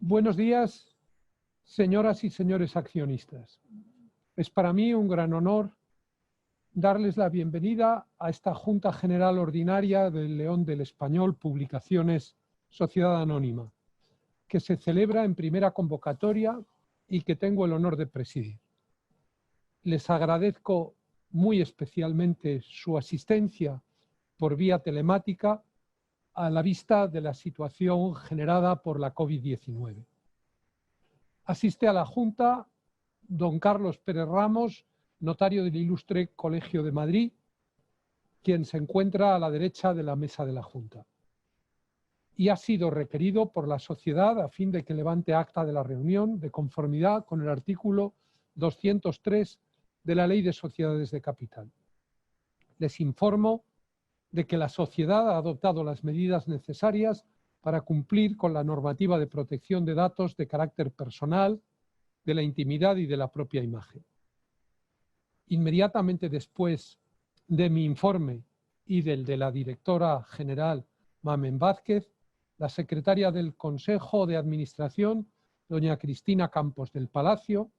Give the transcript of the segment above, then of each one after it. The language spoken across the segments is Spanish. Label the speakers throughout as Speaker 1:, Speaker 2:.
Speaker 1: Buenos días, señoras y señores accionistas. Es para mí un gran honor darles la bienvenida a esta Junta General Ordinaria del León del Español, Publicaciones Sociedad Anónima, que se celebra en primera convocatoria y que tengo el honor de presidir. Les agradezco muy especialmente su asistencia por vía telemática a la vista de la situación generada por la COVID-19. Asiste a la Junta don Carlos Pérez Ramos, notario del Ilustre Colegio de Madrid, quien se encuentra a la derecha de la mesa de la Junta. Y ha sido requerido por la sociedad a fin de que levante acta de la reunión de conformidad con el artículo 203 de la Ley de Sociedades de Capital. Les informo de que la sociedad ha adoptado las medidas necesarias para cumplir con la normativa de protección de datos de carácter personal, de la intimidad y de la propia imagen. Inmediatamente después de mi informe y del de la directora general Mamen Vázquez, la secretaria del Consejo de Administración, doña Cristina Campos del Palacio,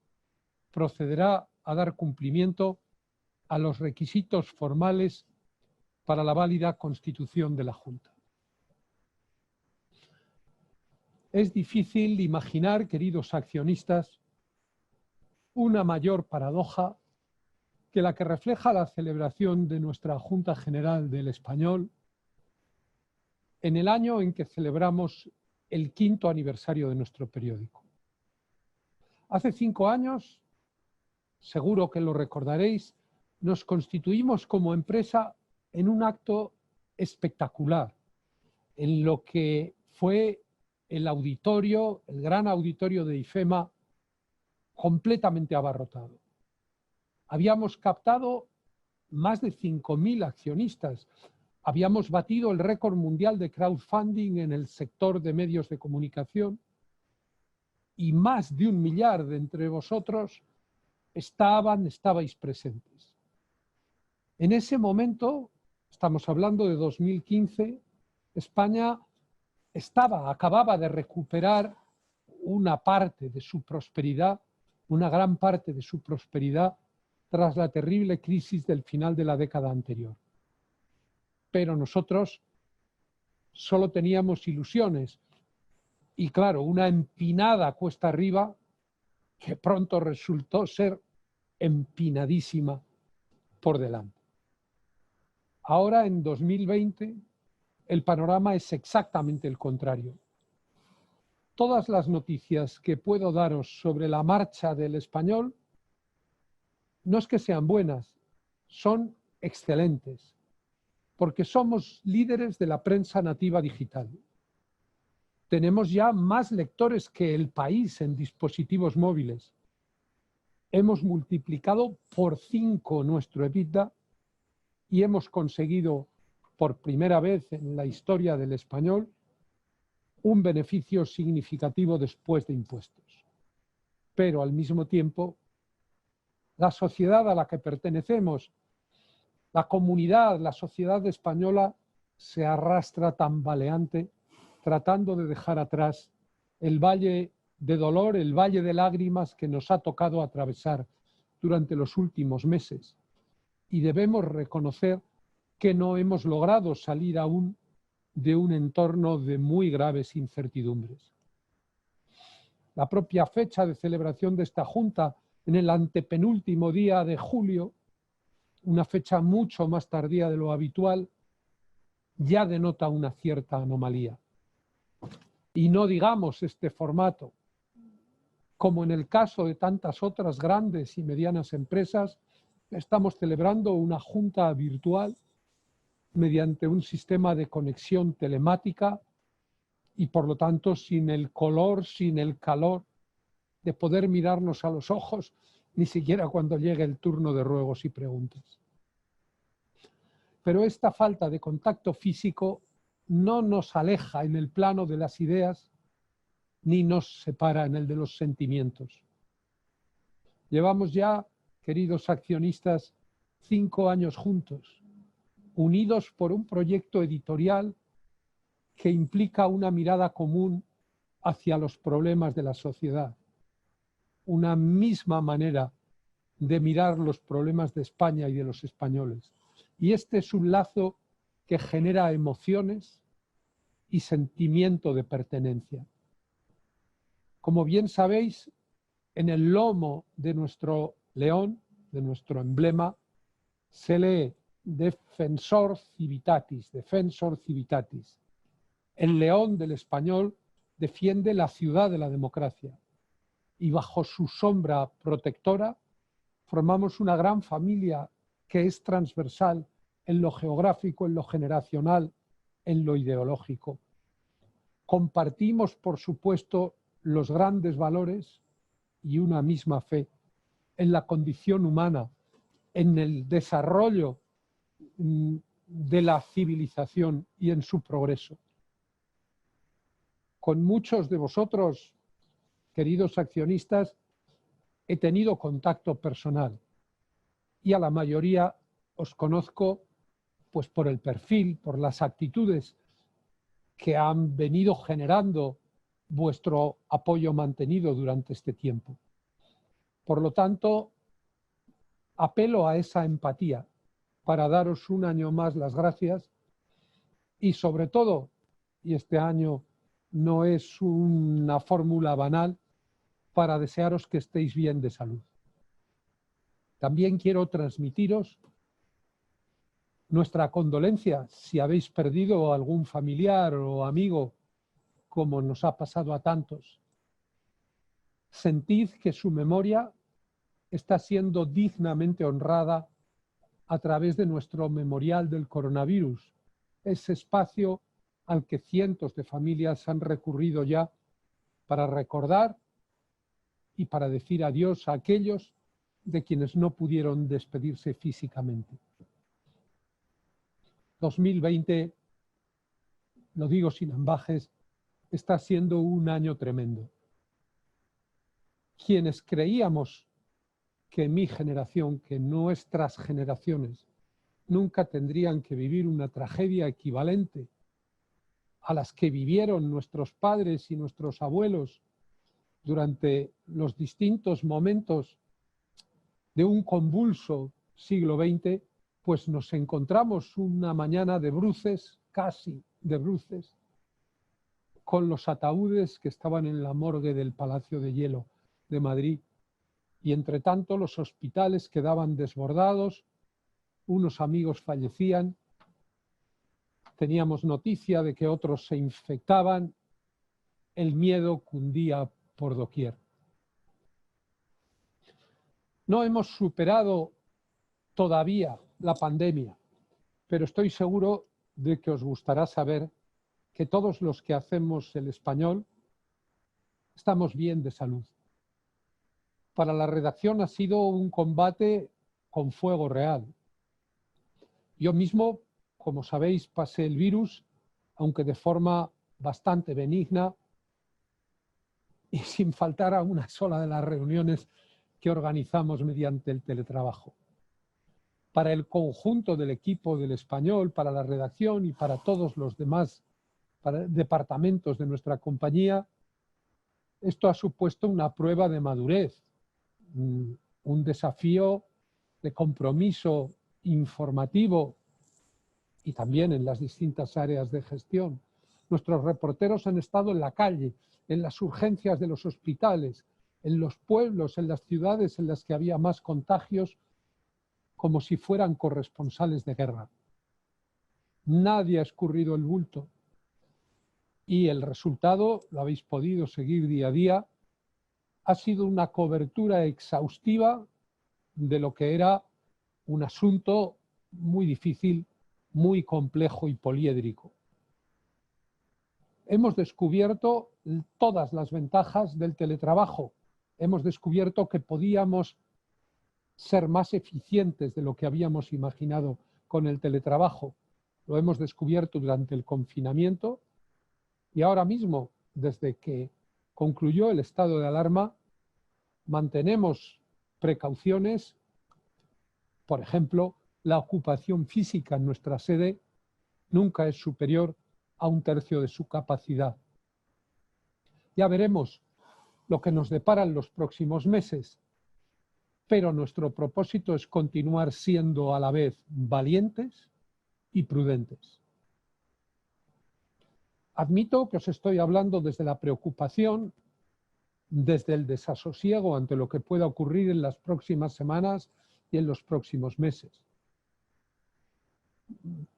Speaker 1: procederá a dar cumplimiento a los requisitos formales para la válida constitución de la Junta. Es difícil imaginar, queridos accionistas, una mayor paradoja que la que refleja la celebración de nuestra Junta General del Español en el año en que celebramos el 5º aniversario de nuestro periódico. Hace 5 años, seguro que lo recordaréis, nos constituimos como empresa en un acto espectacular, en lo que fue el auditorio, el gran auditorio de IFEMA, completamente abarrotado. Habíamos captado más de 5.000 accionistas. Habíamos batido el récord mundial de crowdfunding en el sector de medios de comunicación y más de 1 millar de entre vosotros estabais presentes. En ese momento, estamos hablando de 2015, España acababa de recuperar una parte de su prosperidad, una gran parte de su prosperidad, tras la terrible crisis del final de la década anterior. Pero nosotros solo teníamos ilusiones y, claro, una empinada cuesta arriba que pronto resultó ser empinadísima por delante. Ahora, en 2020, el panorama es exactamente el contrario. Todas las noticias que puedo daros sobre la marcha del Español no es que sean buenas, son excelentes, porque somos líderes de la prensa nativa digital. Tenemos ya más lectores que El País en dispositivos móviles. Hemos multiplicado por 5 nuestro EBITDA y hemos conseguido, por primera vez en la historia del Español, un beneficio significativo después de impuestos. Pero al mismo tiempo, la sociedad a la que pertenecemos, la comunidad, la sociedad española, se arrastra tambaleante, tratando de dejar atrás el valle de dolor, el valle de lágrimas que nos ha tocado atravesar durante los últimos meses. Y debemos reconocer que no hemos logrado salir aún de un entorno de muy graves incertidumbres. La propia fecha de celebración de esta Junta, en el antepenúltimo día de julio, una fecha mucho más tardía de lo habitual, ya denota una cierta anomalía. Y no digamos este formato. Como en el caso de tantas otras grandes y medianas empresas, estamos celebrando una junta virtual mediante un sistema de conexión telemática y, por lo tanto, sin el color, sin el calor de poder mirarnos a los ojos, ni siquiera cuando llegue el turno de ruegos y preguntas. Pero esta falta de contacto físico no nos aleja en el plano de las ideas ni nos separa en el de los sentimientos. Llevamos ya, queridos accionistas, 5 años juntos, unidos por un proyecto editorial que implica una mirada común hacia los problemas de la sociedad, una misma manera de mirar los problemas de España y de los españoles. Y este es un lazo que genera emociones y sentimiento de pertenencia. Como bien sabéis, en el lomo de nuestro león, de nuestro emblema, se lee Defensor Civitatis, Defensor Civitatis. El león del español defiende la ciudad de la democracia y bajo su sombra protectora formamos una gran familia que es transversal en lo geográfico, en lo generacional, en lo ideológico. Compartimos, por supuesto, los grandes valores y una misma fe en la condición humana, en el desarrollo de la civilización y en su progreso. Con muchos de vosotros, queridos accionistas, he tenido contacto personal y a la mayoría os conozco pues por el perfil, por las actitudes que han venido generando vuestro apoyo mantenido durante este tiempo. Por lo tanto, apelo a esa empatía para daros un año más las gracias y sobre todo, y este año no es una fórmula banal, para desearos que estéis bien de salud. También quiero transmitiros nuestra condolencia si habéis perdido algún familiar o amigo, como nos ha pasado a tantos. Sentid que su memoria está siendo dignamente honrada a través de nuestro memorial del coronavirus, ese espacio al que cientos de familias han recurrido ya para recordar y para decir adiós a aquellos de quienes no pudieron despedirse físicamente. 2020, lo digo sin ambages, está siendo un año tremendo. Quienes creíamos que mi generación, que nuestras generaciones, nunca tendrían que vivir una tragedia equivalente a las que vivieron nuestros padres y nuestros abuelos durante los distintos momentos de un convulso siglo XX, pues nos encontramos una mañana de bruces, casi de bruces, con los ataúdes que estaban en la morgue del Palacio de Hielo de Madrid. Y entre tanto los hospitales quedaban desbordados, unos amigos fallecían, teníamos noticia de que otros se infectaban, el miedo cundía por doquier. No hemos superado todavía la pandemia, pero estoy seguro de que os gustará saber que todos los que hacemos el español estamos bien de salud. Para la redacción ha sido un combate con fuego real. Yo mismo, como sabéis, pasé el virus, aunque de forma bastante benigna y sin faltar a una sola de las reuniones que organizamos mediante el teletrabajo. Para el conjunto del equipo del Español, para la redacción y para todos los demás departamentos de nuestra compañía, esto ha supuesto una prueba de madurez, un desafío de compromiso informativo y también en las distintas áreas de gestión. Nuestros reporteros han estado en la calle, en las urgencias de los hospitales, en los pueblos, en las ciudades en las que había más contagios, como si fueran corresponsales de guerra. Nadie ha escurrido el bulto. Y el resultado, lo habéis podido seguir día a día, ha sido una cobertura exhaustiva de lo que era un asunto muy difícil, muy complejo y poliédrico. Hemos descubierto todas las ventajas del teletrabajo. Hemos descubierto que podíamos ser más eficientes de lo que habíamos imaginado con el teletrabajo. Lo hemos descubierto durante el confinamiento y ahora mismo, desde que concluyó el estado de alarma, mantenemos precauciones. Por ejemplo, la ocupación física en nuestra sede nunca es superior a 1/3 de su capacidad. Ya veremos lo que nos deparan los próximos meses, pero nuestro propósito es continuar siendo a la vez valientes y prudentes. Admito que os estoy hablando desde la preocupación, desde el desasosiego ante lo que pueda ocurrir en las próximas semanas y en los próximos meses.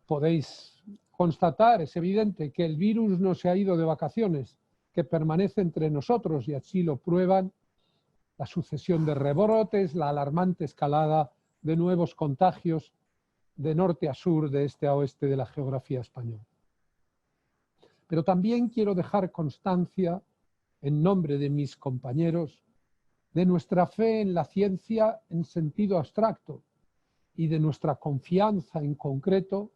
Speaker 1: Podéis constatar, es evidente, que el virus no se ha ido de vacaciones, que permanece entre nosotros y así lo prueban la sucesión de rebrotes, la alarmante escalada de nuevos contagios de norte a sur, de este a oeste de la geografía española. Pero también quiero dejar constancia, en nombre de mis compañeros, de nuestra fe en la ciencia en sentido abstracto y de nuestra confianza en concreto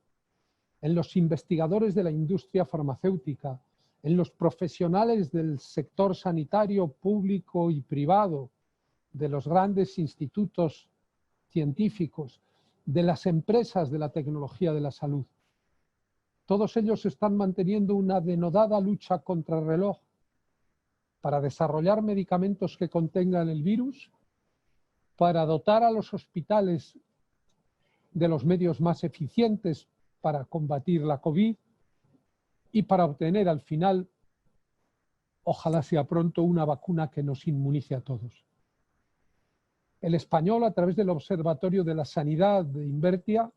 Speaker 1: en los investigadores de la industria farmacéutica, en los profesionales del sector sanitario público y privado, de los grandes institutos científicos, de las empresas de la tecnología de la salud. Todos ellos están manteniendo una denodada lucha contra el reloj para desarrollar medicamentos que contengan el virus, para dotar a los hospitales de los medios más eficientes para combatir la COVID y para obtener al final, ojalá sea pronto, una vacuna que nos inmunice a todos. El Español, a través del Observatorio de la Sanidad de Invertia,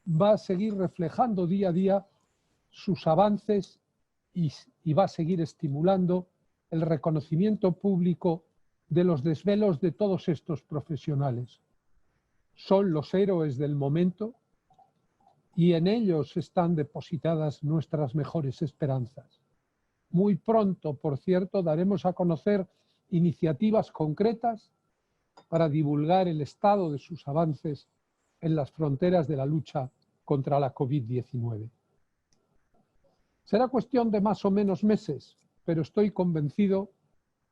Speaker 1: va a seguir reflejando día a día sus avances y va a seguir estimulando el reconocimiento público de los desvelos de todos estos profesionales. Son los héroes del momento y en ellos están depositadas nuestras mejores esperanzas. Muy pronto, por cierto, daremos a conocer iniciativas concretas para divulgar el estado de sus avances en las fronteras de la lucha contra la COVID-19. Será cuestión de más o menos meses, pero estoy convencido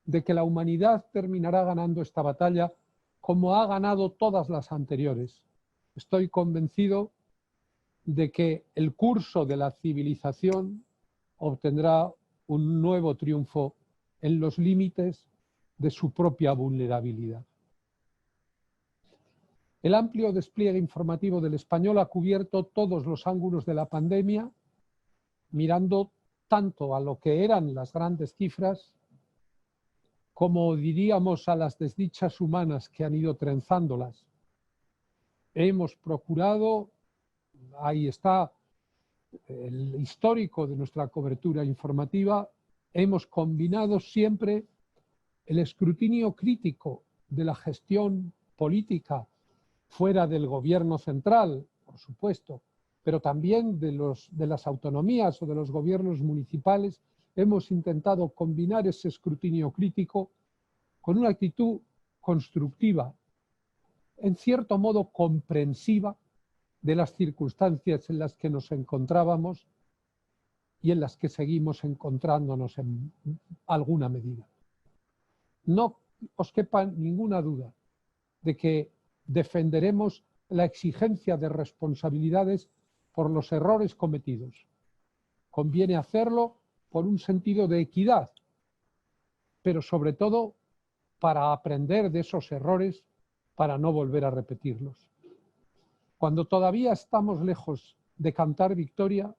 Speaker 1: de que la humanidad terminará ganando esta batalla como ha ganado todas las anteriores. Estoy convencido de que el curso de la civilización obtendrá un nuevo triunfo en los límites de su propia vulnerabilidad. El amplio despliegue informativo del Español ha cubierto todos los ángulos de la pandemia, mirando tanto a lo que eran las grandes cifras, como diríamos a las desdichas humanas que han ido trenzándolas. Hemos procurado, ahí está el histórico de nuestra cobertura informativa, hemos combinado siempre el escrutinio crítico de la gestión política fuera del gobierno central, por supuesto, pero también de las autonomías o de los gobiernos municipales. Hemos intentado combinar ese escrutinio crítico con una actitud constructiva, en cierto modo comprensiva, de las circunstancias en las que nos encontrábamos y en las que seguimos encontrándonos en alguna medida. No os quepa ninguna duda de que defenderemos la exigencia de responsabilidades por los errores cometidos. Conviene hacerlo por un sentido de equidad, pero sobre todo para aprender de esos errores, para no volver a repetirlos. Cuando todavía estamos lejos de cantar victoria,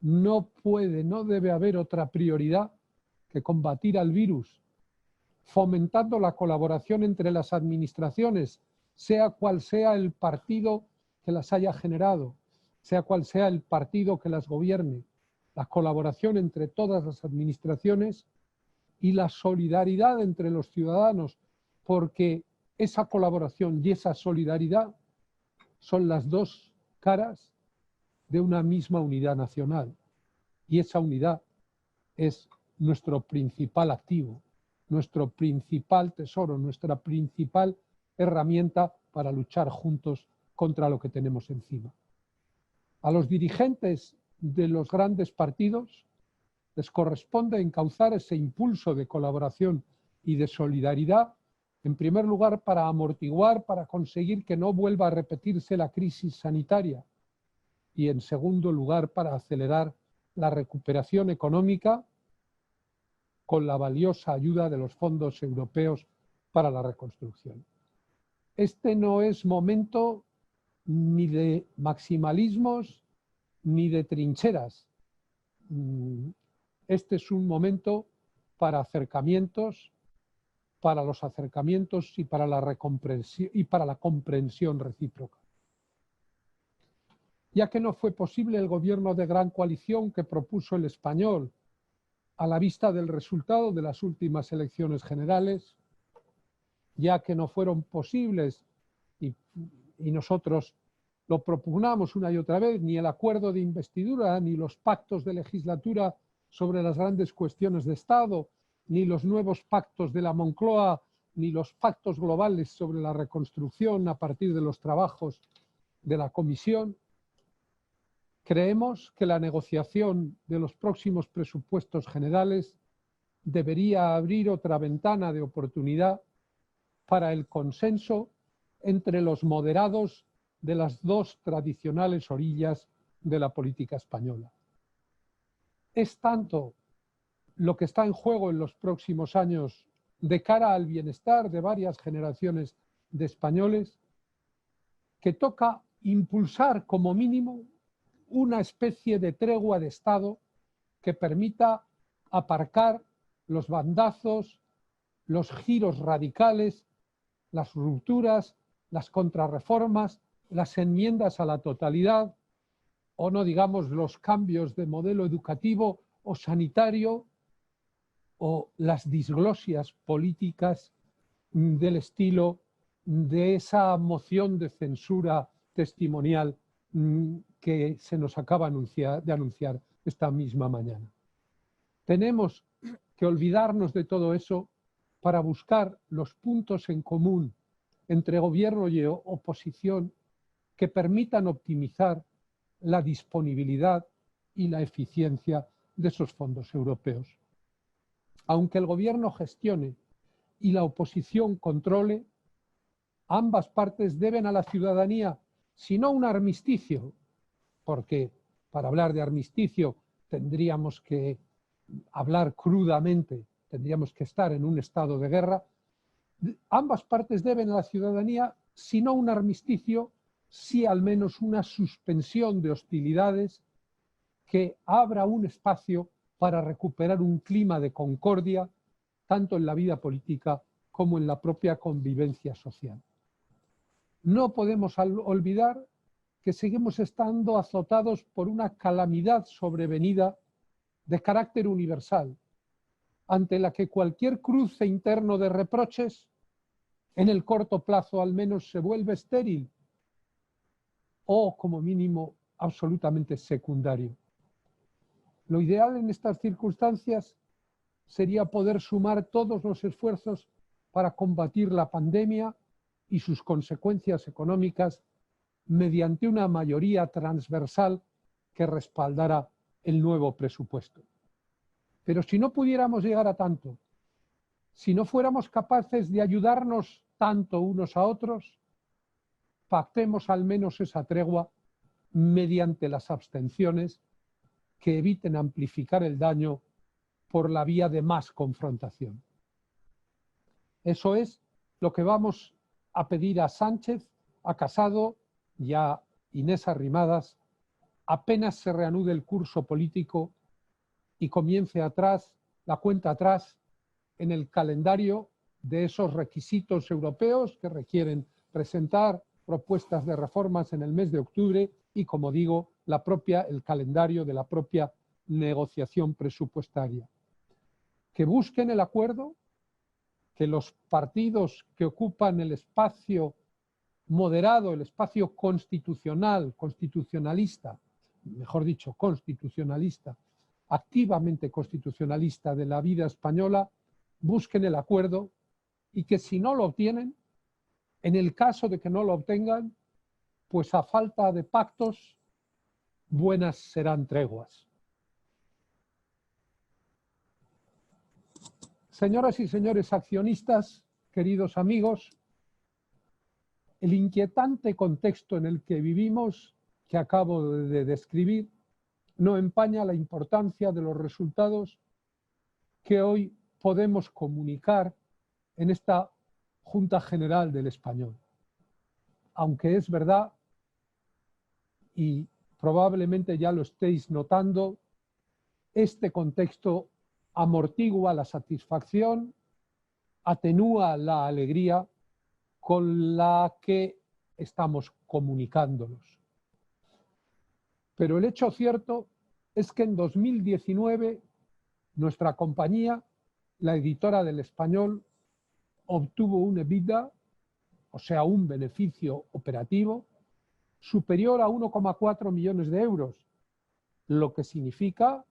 Speaker 1: no debe haber otra prioridad que combatir al virus, fomentando la colaboración entre las administraciones, sea cual sea el partido que las haya generado, sea cual sea el partido que las gobierne, la colaboración entre todas las administraciones y la solidaridad entre los ciudadanos, porque esa colaboración y esa solidaridad son las dos caras de una misma unidad nacional. Y esa unidad es nuestro principal activo, nuestro principal tesoro, nuestra principal herramienta para luchar juntos contra lo que tenemos encima. A los dirigentes de los grandes partidos les corresponde encauzar ese impulso de colaboración y de solidaridad, en primer lugar para amortiguar, para conseguir que no vuelva a repetirse la crisis sanitaria, y en segundo lugar para acelerar la recuperación económica con la valiosa ayuda de los fondos europeos para la reconstrucción. Este no es momento ni de maximalismos ni de trincheras. Este es un momento para acercamientos, para los acercamientos y para la comprensión recíproca. Ya que no fue posible el gobierno de gran coalición que propuso el español a la vista del resultado de las últimas elecciones generales, ya que no fueron posibles y nosotros lo propugnamos una y otra vez, ni el acuerdo de investidura, ni los pactos de legislatura sobre las grandes cuestiones de Estado, ni los nuevos pactos de la Moncloa, ni los pactos globales sobre la reconstrucción a partir de los trabajos de la Comisión. Creemos que la negociación de los próximos presupuestos generales debería abrir otra ventana de oportunidad para el consenso entre los moderados de las dos tradicionales orillas de la política española. Es tanto lo que está en juego en los próximos años de cara al bienestar de varias generaciones de españoles que toca impulsar como mínimo una especie de tregua de Estado que permita aparcar los bandazos, los giros radicales, las rupturas, las contrarreformas, las enmiendas a la totalidad, o no digamos los cambios de modelo educativo o sanitario, o las disglosias políticas del estilo de esa moción de censura testimonial que se nos acaba de anunciar esta misma mañana. Tenemos que olvidarnos de todo eso para buscar los puntos en común entre gobierno y oposición que permitan optimizar la disponibilidad y la eficiencia de esos fondos europeos. Aunque el gobierno gestione y la oposición controle, ambas partes deben a la ciudadanía, si no un armisticio, porque para hablar de armisticio tendríamos que hablar crudamente, tendríamos que estar en un estado de guerra, ambas partes deben a la ciudadanía, si no un armisticio, sí al menos una suspensión de hostilidades que abra un espacio para recuperar un clima de concordia, tanto en la vida política como en la propia convivencia social. No podemos olvidar que seguimos estando azotados por una calamidad sobrevenida de carácter universal, ante la que cualquier cruce interno de reproches, en el corto plazo al menos se vuelve estéril o, como mínimo, absolutamente secundario. Lo ideal en estas circunstancias sería poder sumar todos los esfuerzos para combatir la pandemia y sus consecuencias económicas mediante una mayoría transversal que respaldara el nuevo presupuesto. Pero si no pudiéramos llegar a tanto, si no fuéramos capaces de ayudarnos tanto unos a otros, pactemos al menos esa tregua mediante las abstenciones que eviten amplificar el daño por la vía de más confrontación. Eso es lo que vamos a pedir a Sánchez, a Casado y a Inés Arrimadas apenas se reanude el curso político y comience la cuenta atrás en el calendario de esos requisitos europeos que requieren presentar propuestas de reformas en el mes de octubre y, como digo, el calendario de la propia negociación presupuestaria. Que busquen el acuerdo, que los partidos que ocupan el espacio moderado, el espacio constitucionalista, mejor dicho, constitucionalista, activamente constitucionalista de la vida española, busquen el acuerdo y que si no lo obtienen, en el caso de que no lo obtengan, pues a falta de pactos, buenas serán treguas. Señoras y señores accionistas, queridos amigos, el inquietante contexto en el que vivimos, que acabo de describir, no empaña la importancia de los resultados que hoy podemos comunicar en esta Junta General del Español. Aunque es verdad, y probablemente ya lo estéis notando, este contexto amortigua la satisfacción, atenúa la alegría con la que estamos comunicándonos. Pero el hecho cierto es que en 2019 nuestra compañía, la Editora del Español, obtuvo un EBITDA, o sea, un beneficio operativo, superior a 1,4 millones de euros, lo que significa,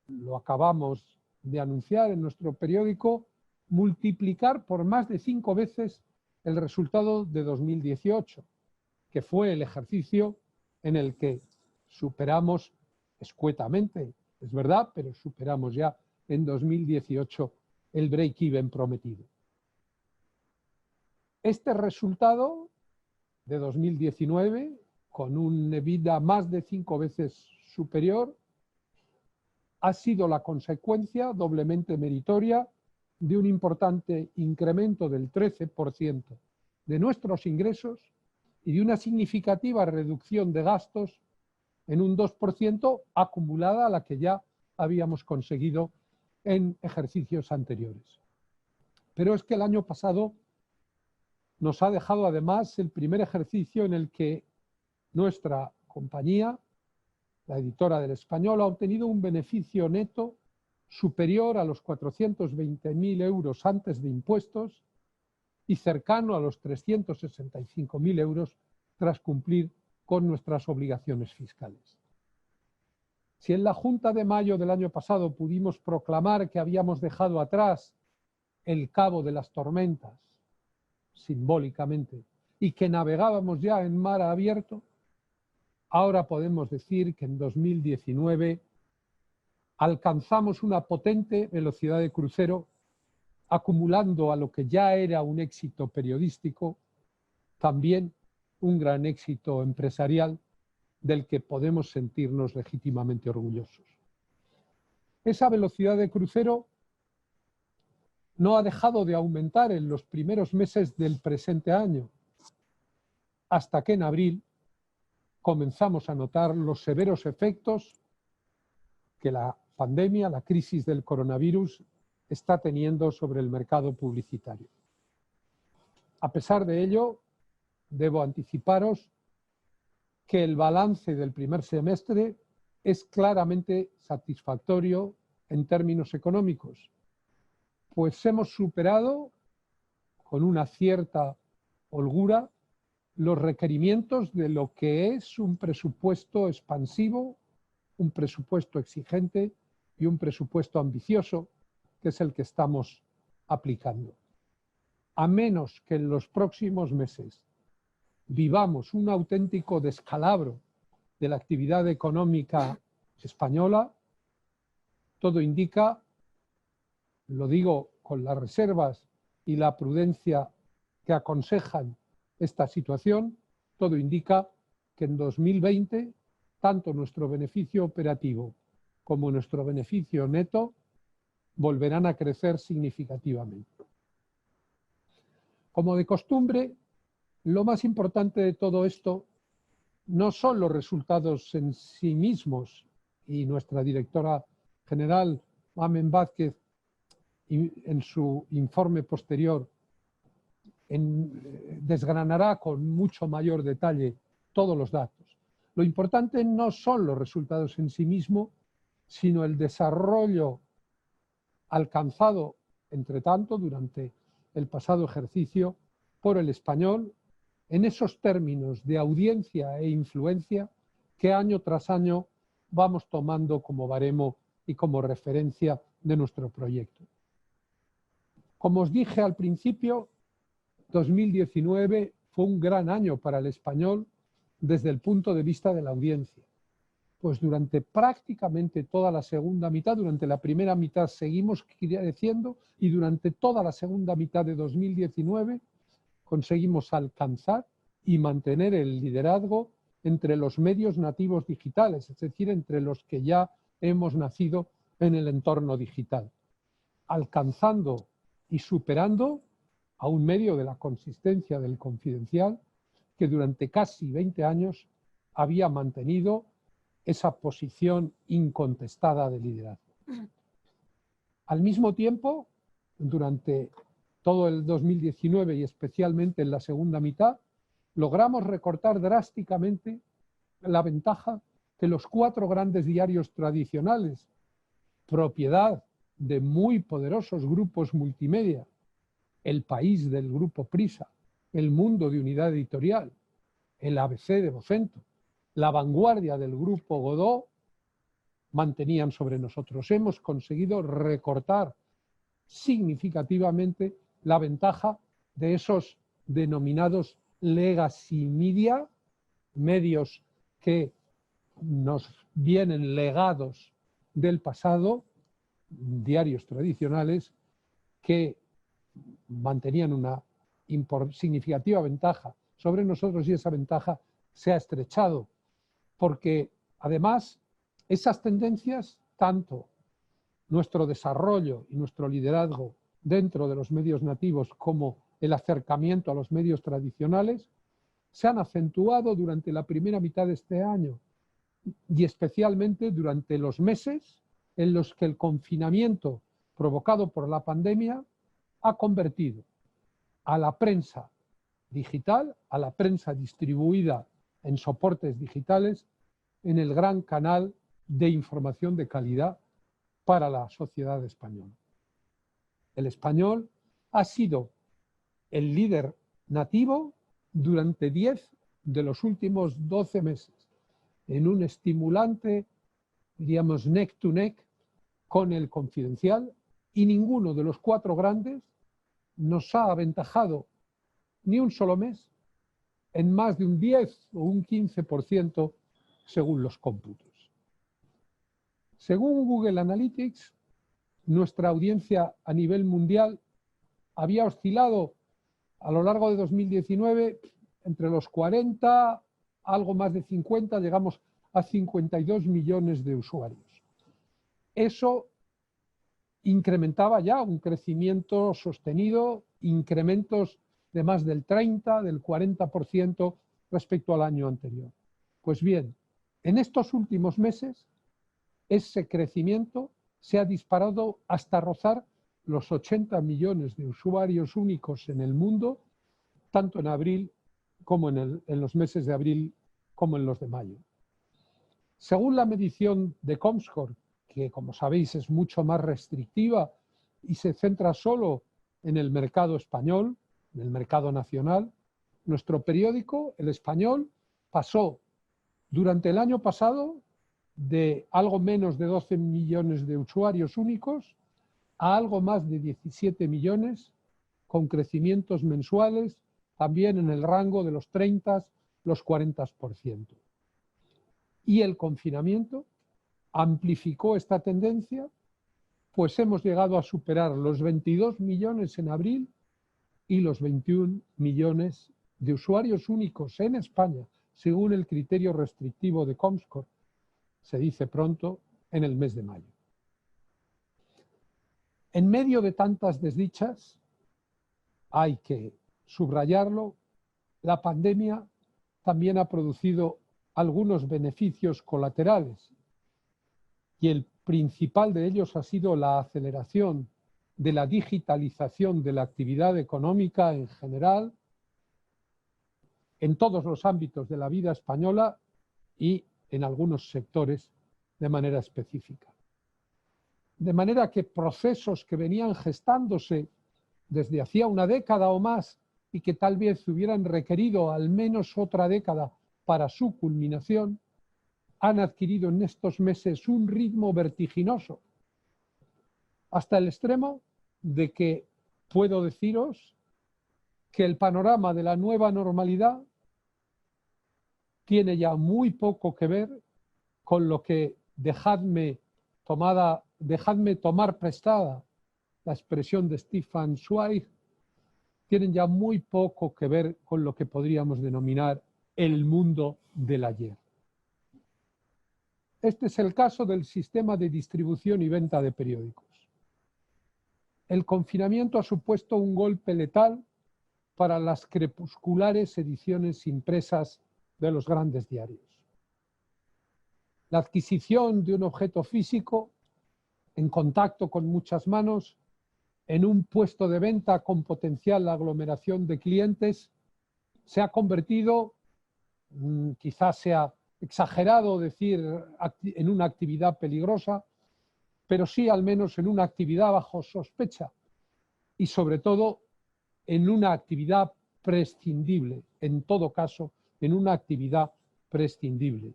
Speaker 1: lo acabamos de anunciar en nuestro periódico, multiplicar por más de 5 veces el resultado de 2018, que fue el ejercicio en el que superamos escuetamente, es verdad, pero superamos ya en 2018 el break-even prometido. Este resultado de 2019, con un EBITDA más de 5 veces superior, ha sido la consecuencia doblemente meritoria de un importante incremento del 13% de nuestros ingresos y de una significativa reducción de gastos en un 2% acumulada a la que ya habíamos conseguido en ejercicios anteriores. Pero es que el año pasado nos ha dejado además el primer ejercicio en el que nuestra compañía, la Editora del Español, ha obtenido un beneficio neto superior a los 420.000 euros antes de impuestos y cercano a los 365.000 euros tras cumplir con nuestras obligaciones fiscales. Si en la Junta de mayo del año pasado pudimos proclamar que habíamos dejado atrás el cabo de las tormentas, simbólicamente, y que navegábamos ya en mar abierto, ahora podemos decir que en 2019 alcanzamos una potente velocidad de crucero, acumulando a lo que ya era un éxito periodístico, también un gran éxito empresarial del que podemos sentirnos legítimamente orgullosos. Esa velocidad de crucero no ha dejado de aumentar en los primeros meses del presente año, hasta que en abril comenzamos a notar los severos efectos que la pandemia, la crisis del coronavirus, está teniendo sobre el mercado publicitario. A pesar de ello, debo anticiparos que el balance del primer semestre es claramente satisfactorio en términos económicos, pues hemos superado con una cierta holgura los requerimientos de lo que es un presupuesto expansivo, un presupuesto exigente y un presupuesto ambicioso, que es el que estamos aplicando. A menos que en los próximos meses vivamos un auténtico descalabro de la actividad económica española, todo indica, lo digo con las reservas y la prudencia que aconsejan esta situación, todo indica que en 2020 tanto nuestro beneficio operativo como nuestro beneficio neto volverán a crecer significativamente. Como de costumbre, lo más importante de todo esto no son los resultados en sí mismos, y nuestra directora general, Mamen Vázquez, en su informe posterior desgranará con mucho mayor detalle todos los datos. Lo importante no son los resultados en sí mismos, sino el desarrollo alcanzado, entre tanto, durante el pasado ejercicio por el Español en esos términos de audiencia e influencia que año tras año vamos tomando como baremo y como referencia de nuestro proyecto. Como os dije al principio, 2019 fue un gran año para el Español desde el punto de vista de la audiencia. Pues durante prácticamente toda la segunda mitad, durante la primera mitad seguimos creciendo y durante toda la segunda mitad de 2019 conseguimos alcanzar y mantener el liderazgo entre los medios nativos digitales, es decir, entre los que ya hemos nacido en el entorno digital. alcanzando y superando a un medio de la consistencia del Confidencial, que durante casi 20 años había mantenido esa posición incontestada de liderazgo. Al mismo tiempo, durante todo el 2019 y especialmente en la segunda mitad, logramos recortar drásticamente la ventaja que los 4 grandes diarios tradicionales, propiedad de muy poderosos grupos multimedia, El País del Grupo Prisa, El Mundo de Unidad Editorial, el ABC de Vocento, La Vanguardia del Grupo Godó, mantenían sobre nosotros. Hemos conseguido recortar significativamente la ventaja de esos denominados legacy media, medios que nos vienen legados del pasado, diarios tradicionales, que mantenían una significativa ventaja sobre nosotros, y esa ventaja se ha estrechado, porque además esas tendencias, tanto nuestro desarrollo y nuestro liderazgo dentro de los medios nativos como el acercamiento a los medios tradicionales, se han acentuado durante la primera mitad de este año y especialmente durante los meses en los que el confinamiento provocado por la pandemia ha convertido a la prensa digital, a la prensa distribuida en soportes digitales, en el gran canal de información de calidad para la sociedad española. El español ha sido el líder nativo durante 10 de los últimos 12 meses, en un estimulante, diríamos, neck to neck con el Confidencial, y ninguno de los 4 grandes nos ha aventajado ni un solo mes en más de un 10 o un 15% según los cómputos. Según Google Analytics, nuestra audiencia a nivel mundial había oscilado a lo largo de 2019 entre los 40, algo más de 50, llegamos a 52 millones de usuarios. Eso incrementaba ya un crecimiento sostenido, incrementos de más del 30, del 40% respecto al año anterior. Pues bien, en estos últimos meses, ese crecimiento se ha disparado hasta rozar los 80 millones de usuarios únicos en el mundo, tanto en abril como en los meses de abril como en los de mayo. Según la medición de Comscore, que como sabéis es mucho más restrictiva y se centra solo en el mercado español, en el mercado nacional, nuestro periódico, El Español, pasó durante el año pasado de algo menos de 12 millones de usuarios únicos a algo más de 17 millones, con crecimientos mensuales también en el rango de los 30, los 40%. Y el confinamiento amplificó esta tendencia, pues hemos llegado a superar los 22 millones en abril y los 21 millones de usuarios únicos en España, según el criterio restrictivo de Comscore, se dice pronto, en el mes de mayo. En medio de tantas desdichas, hay que subrayarlo, la pandemia también ha producido algunos beneficios colaterales, y el principal de ellos ha sido la aceleración de la digitalización de la actividad económica en general, en todos los ámbitos de la vida española y en algunos sectores de manera específica. De manera que procesos que venían gestándose desde hacía una década o más y que tal vez hubieran requerido al menos otra década para su culminación, han adquirido en estos meses un ritmo vertiginoso, hasta el extremo de que puedo deciros que el panorama de la nueva normalidad tiene ya muy poco que ver con lo que dejadme tomar prestada la expresión de Stefan Zweig, tienen ya muy poco que ver con lo que podríamos denominar el mundo del ayer. Este es el caso del sistema de distribución y venta de periódicos. el confinamiento ha supuesto un golpe letal para las crepusculares ediciones impresas de los grandes diarios. La adquisición de un objeto físico en contacto con muchas manos, en un puesto de venta con potencial aglomeración de clientes, se ha convertido, quizás sea exagerado decir en una actividad peligrosa, pero sí al menos en una actividad bajo sospecha y sobre todo en una actividad prescindible, en todo caso, en una actividad prescindible.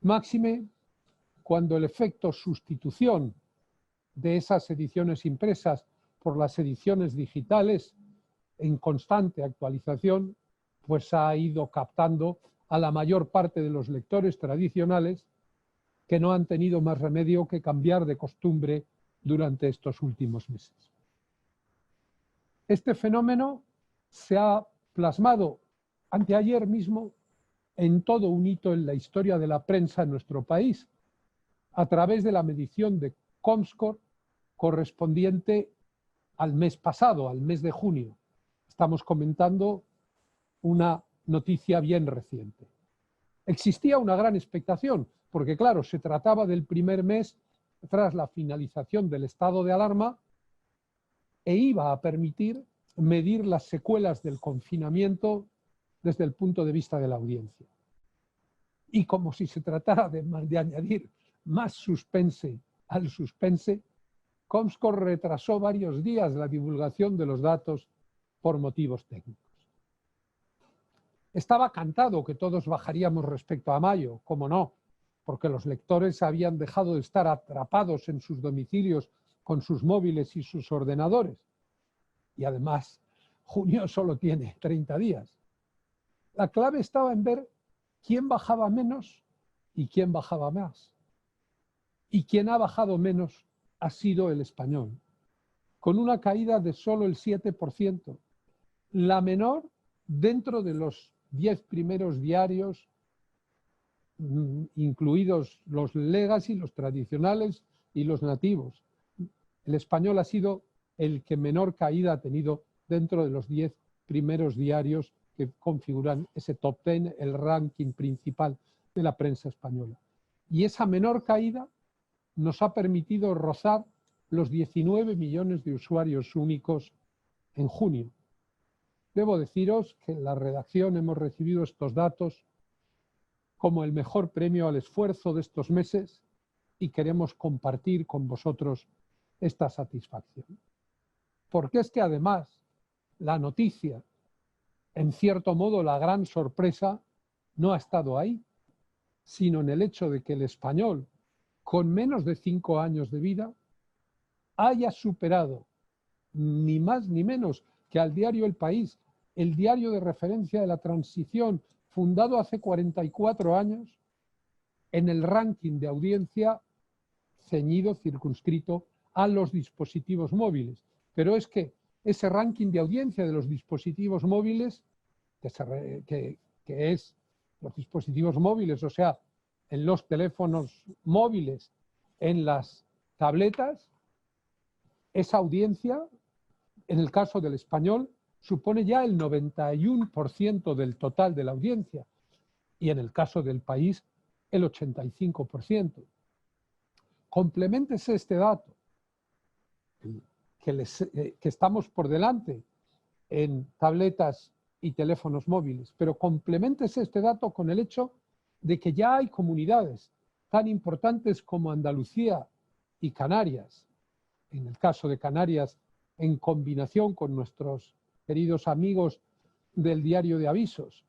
Speaker 1: Máxime cuando el efecto sustitución de esas ediciones impresas por las ediciones digitales en constante actualización, pues ha ido captando a la mayor parte de los lectores tradicionales que no han tenido más remedio que cambiar de costumbre durante estos últimos meses. Este fenómeno se ha plasmado anteayer mismo en todo un hito en la historia de la prensa en nuestro país, a través de la medición de Comscore correspondiente al mes pasado, al mes de junio. Estamos comentando una noticia bien reciente. Existía una gran expectación, porque claro, se trataba del primer mes tras la finalización del estado de alarma e iba a permitir medir las secuelas del confinamiento desde el punto de vista de la audiencia. Y como si se tratara de añadir más suspense al suspense, Comscore retrasó varios días la divulgación de los datos por motivos técnicos. Estaba cantado que todos bajaríamos respecto a mayo, cómo no, porque los lectores habían dejado de estar atrapados en sus domicilios con sus móviles y sus ordenadores. Y además, junio solo tiene 30 días. La clave estaba en ver quién bajaba menos y quién bajaba más. Y quien ha bajado menos ha sido el español, con una caída de solo el 7%, la menor dentro de los 10 primeros diarios, incluidos los legacy, los tradicionales y los nativos. El español ha sido el que menor caída ha tenido dentro de los 10 primeros diarios que configuran ese top 10, el ranking principal de la prensa española. Y esa menor caída nos ha permitido rozar los 19 millones de usuarios únicos en junio. Debo deciros que en la redacción hemos recibido estos datos como el mejor premio al esfuerzo de estos meses y queremos compartir con vosotros esta satisfacción. Porque es que además la noticia, en cierto modo la gran sorpresa, no ha estado ahí, sino en el hecho de que el español, con menos de 5 años de vida, haya superado ni más ni menos que al diario El País, el diario de referencia de la transición, fundado hace 44 años, en el ranking de audiencia ceñido, circunscrito a los dispositivos móviles. Pero es que ese ranking de audiencia de los dispositivos móviles, que es los dispositivos móviles, o sea, en los teléfonos móviles, en las tabletas, esa audiencia, en el caso del español, supone ya el 91% del total de la audiencia y en el caso del país el 85%. Compleméntese este dato, que estamos por delante en tabletas y teléfonos móviles, pero compleméntese este dato con el hecho de que ya hay comunidades tan importantes como Andalucía y Canarias, en el caso de Canarias, en combinación con nuestros queridos amigos del diario de avisos.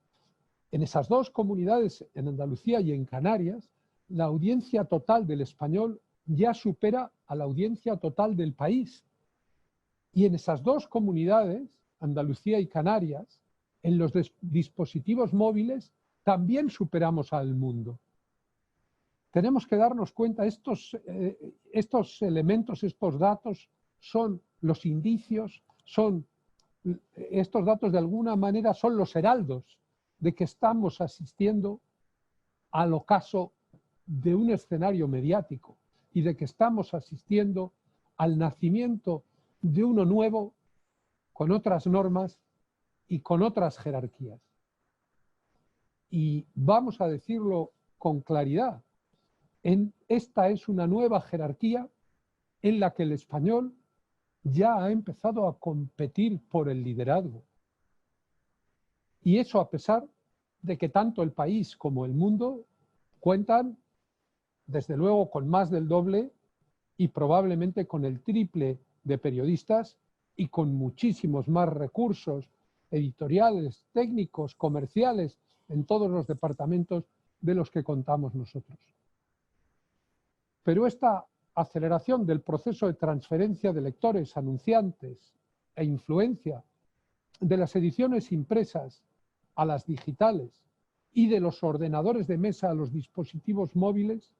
Speaker 1: En esas dos comunidades, en Andalucía y en Canarias, la audiencia total del español ya supera a la audiencia total del país. Y en esas dos comunidades, Andalucía y Canarias, en los dispositivos móviles también superamos al mundo. Tenemos que darnos cuenta, estos elementos, estos datos son los indicios, estos datos de alguna manera son los heraldos de que estamos asistiendo al ocaso de un escenario mediático y de que estamos asistiendo al nacimiento de uno nuevo, con otras normas y con otras jerarquías. Y vamos a decirlo con claridad, esta es una nueva jerarquía en la que el español ya ha empezado a competir por el liderazgo. Y eso a pesar de que tanto el país como el mundo cuentan, desde luego, con más del doble y probablemente con el triple de periodistas y con muchísimos más recursos editoriales, técnicos, comerciales, en todos los departamentos de los que contamos nosotros. Pero esta aceleración del proceso de transferencia de lectores, anunciantes e influencia de las ediciones impresas a las digitales y de los ordenadores de mesa a los dispositivos móviles,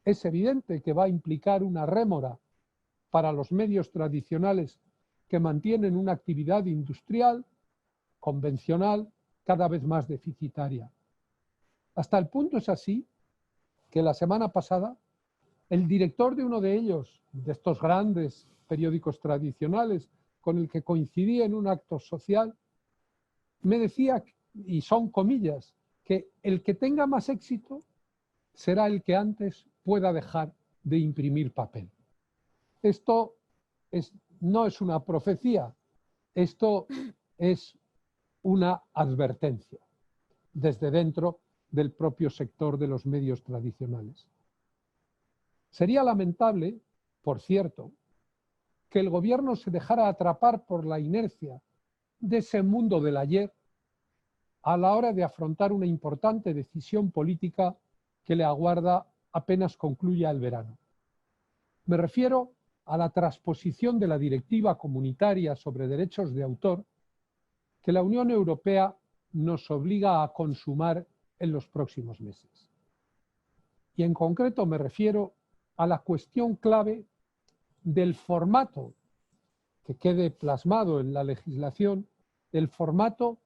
Speaker 1: es evidente que va a implicar una rémora para los medios tradicionales que mantienen una actividad industrial, convencional, cada vez más deficitaria. Hasta el punto es así que la semana pasada el director de uno de ellos, de estos grandes periódicos tradicionales, con el que coincidí en un acto social, me decía, y son comillas, que el que tenga más éxito será el que antes pueda dejar de imprimir papel. Esto no es una profecía, esto es una advertencia desde dentro del propio sector de los medios tradicionales. Sería lamentable, por cierto, que el gobierno se dejara atrapar por la inercia de ese mundo del ayer a la hora de afrontar una importante decisión política que le aguarda apenas concluya el verano. Me refiero a la transposición de la Directiva Comunitaria sobre Derechos de Autor que la Unión Europea nos obliga a consumar en los próximos meses. Y en concreto me refiero a la cuestión clave del formato que quede plasmado en la legislación, del formato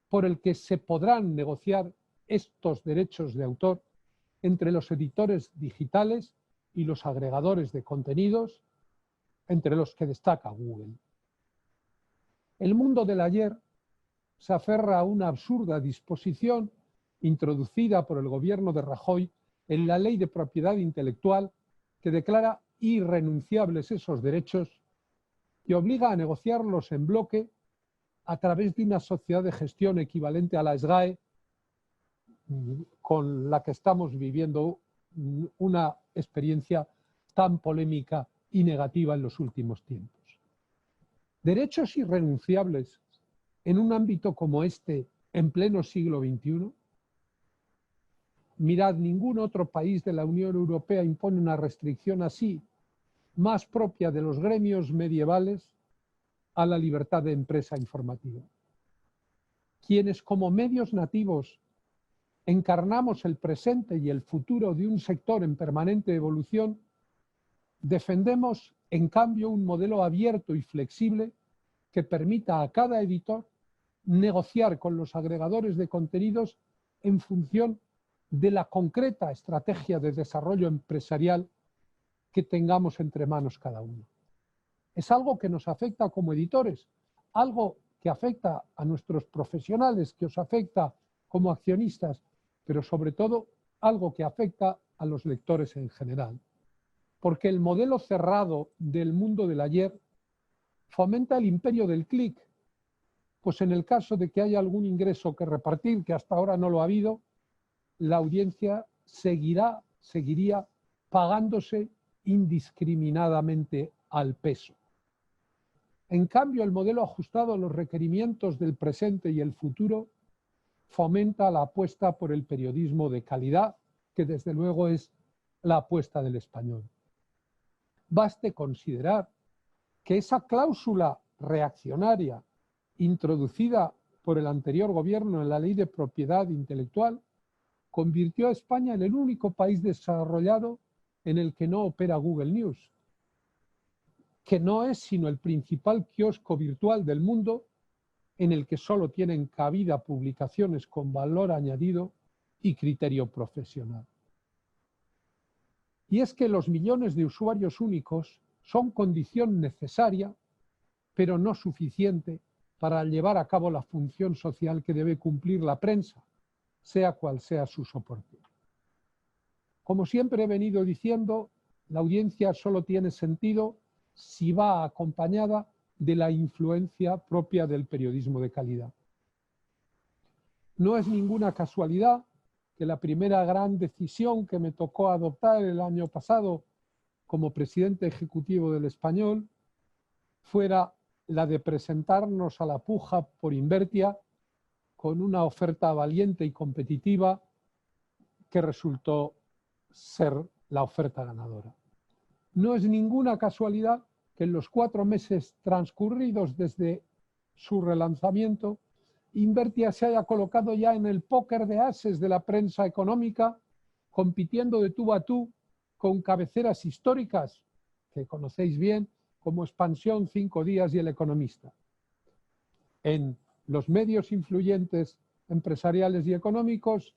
Speaker 1: por el que se podrán negociar estos derechos de autor entre los editores digitales y los agregadores de contenidos, entre los que destaca Google. El mundo del ayer se aferra a una absurda disposición introducida por el gobierno de Rajoy en la Ley de Propiedad Intelectual que declara irrenunciables esos derechos y obliga a negociarlos en bloque a través de una sociedad de gestión equivalente a la SGAE, con la que estamos viviendo una experiencia tan polémica y negativa en los últimos tiempos. Derechos irrenunciables en un ámbito como este, en pleno siglo XXI. Mirad, ningún otro país de la Unión Europea impone una restricción así, más propia de los gremios medievales, a la libertad de empresa informativa. Quienes como medios nativos encarnamos el presente y el futuro de un sector en permanente evolución, defendemos en cambio un modelo abierto y flexible que permita a cada editor negociar con los agregadores de contenidos en función de la concreta estrategia de desarrollo empresarial que tengamos entre manos cada uno. Es algo que nos afecta como editores, algo que afecta a nuestros profesionales, que os afecta como accionistas, pero sobre todo algo que afecta a los lectores en general. Porque el modelo cerrado del mundo del ayer fomenta el imperio del clic, pues en el caso de que haya algún ingreso que repartir, que hasta ahora no lo ha habido, la audiencia seguiría pagándose indiscriminadamente al peso. En cambio, el modelo ajustado a los requerimientos del presente y el futuro fomenta la apuesta por el periodismo de calidad, que desde luego es la apuesta del español. Baste considerar que esa cláusula reaccionaria introducida por el anterior gobierno en la Ley de Propiedad Intelectual convirtió a España en el único país desarrollado en el que no opera Google News, que no es sino el principal kiosco virtual del mundo en el que solo tienen cabida publicaciones con valor añadido y criterio profesional. Y es que los millones de usuarios únicos son condición necesaria, pero no suficiente para llevar a cabo la función social que debe cumplir la prensa, sea cual sea su soporte. Como siempre he venido diciendo, la audiencia solo tiene sentido si va acompañada de la influencia propia del periodismo de calidad. No es ninguna casualidad que la primera gran decisión que me tocó adoptar el año pasado como presidente ejecutivo del Español fuera la de presentarnos a la puja por Invertia con una oferta valiente y competitiva que resultó ser la oferta ganadora. No es ninguna casualidad que en los 4 meses transcurridos desde su relanzamiento, Invertia se haya colocado ya en el póker de ases de la prensa económica, compitiendo de tú a tú con cabeceras históricas que conocéis bien, como Expansión, 5 Días y El Economista. En los medios influyentes empresariales y económicos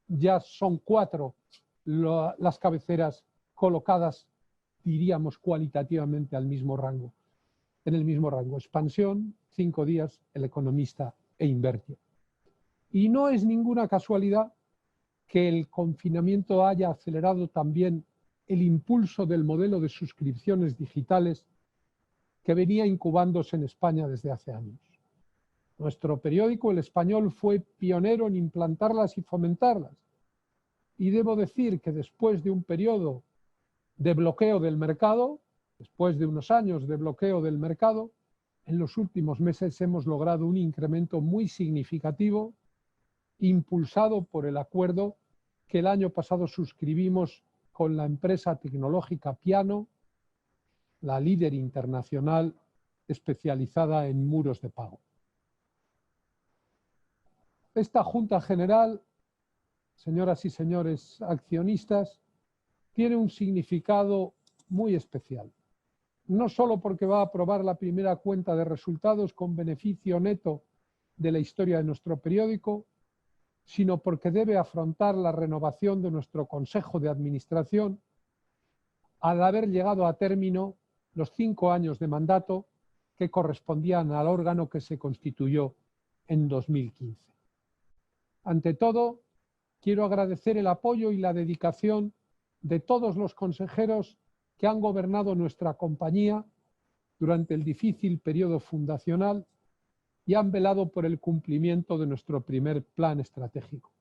Speaker 1: ya son 4 las cabeceras colocadas, diríamos cualitativamente, al mismo rango, en el mismo rango. Expansión, 5 Días, El Economista e Invertia. Y no es ninguna casualidad que el confinamiento haya acelerado también el impulso del modelo de suscripciones digitales que venía incubándose en España desde hace años. Nuestro periódico, El Español, fue pionero en implantarlas y fomentarlas. Y debo decir que después de un periodo de bloqueo del mercado, después de unos años de bloqueo del mercado, en los últimos meses hemos logrado un incremento muy significativo, impulsado por el acuerdo que el año pasado suscribimos con la empresa tecnológica Piano, la líder internacional especializada en muros de pago. Esta Junta General, señoras y señores accionistas, tiene un significado muy especial. No solo porque va a aprobar la primera cuenta de resultados con beneficio neto de la historia de nuestro periódico, sino porque debe afrontar la renovación de nuestro Consejo de Administración al haber llegado a término los 5 años de mandato que correspondían al órgano que se constituyó en 2015. Ante todo, quiero agradecer el apoyo y la dedicación de todos los consejeros que han gobernado nuestra compañía durante el difícil periodo fundacional y han velado por el cumplimiento de nuestro primer plan estratégico.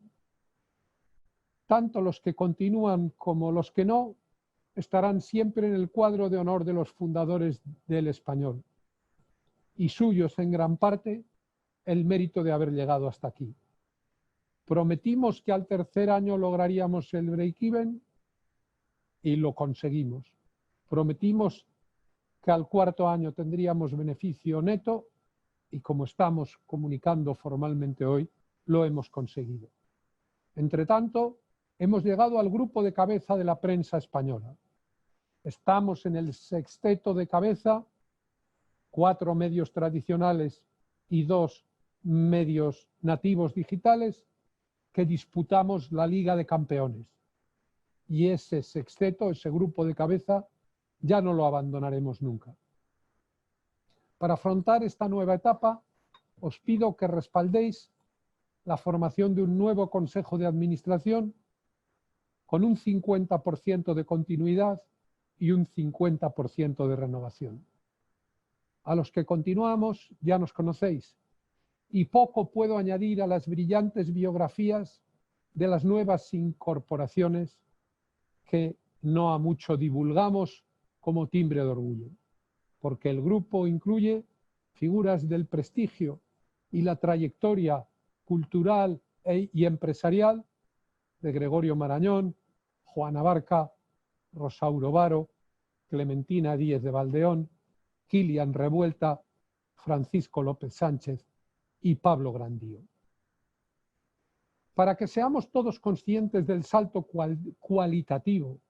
Speaker 1: Tanto los que continúan como los que no estarán siempre en el cuadro de honor de los fundadores del Español, y suyos en gran parte el mérito de haber llegado hasta aquí. Prometimos que al tercer año lograríamos el break-even y lo conseguimos. Prometimos que al cuarto año tendríamos beneficio neto y, como estamos comunicando formalmente hoy, lo hemos conseguido. Entre tanto, hemos llegado al grupo de cabeza de la prensa española. Estamos en el sexteto de cabeza, 4 medios tradicionales y 2 medios nativos digitales, que disputamos la Liga de Campeones. Y ese sexteto, ese grupo de cabeza, ya no lo abandonaremos nunca. Para afrontar esta nueva etapa, os pido que respaldéis la formación de un nuevo Consejo de Administración con un 50% de continuidad y un 50% de renovación. A los que continuamos ya nos conocéis, y poco puedo añadir a las brillantes biografías de las nuevas incorporaciones que no a mucho divulgamos como timbre de orgullo, porque el grupo incluye figuras del prestigio y la trayectoria cultural y empresarial de Gregorio Marañón, Juana Barca, Rosauro Varo, Clementina Díez de Valdeón, Kilian Revuelta, Francisco López Sánchez y Pablo Grandío. Para que seamos todos conscientes del salto cualitativo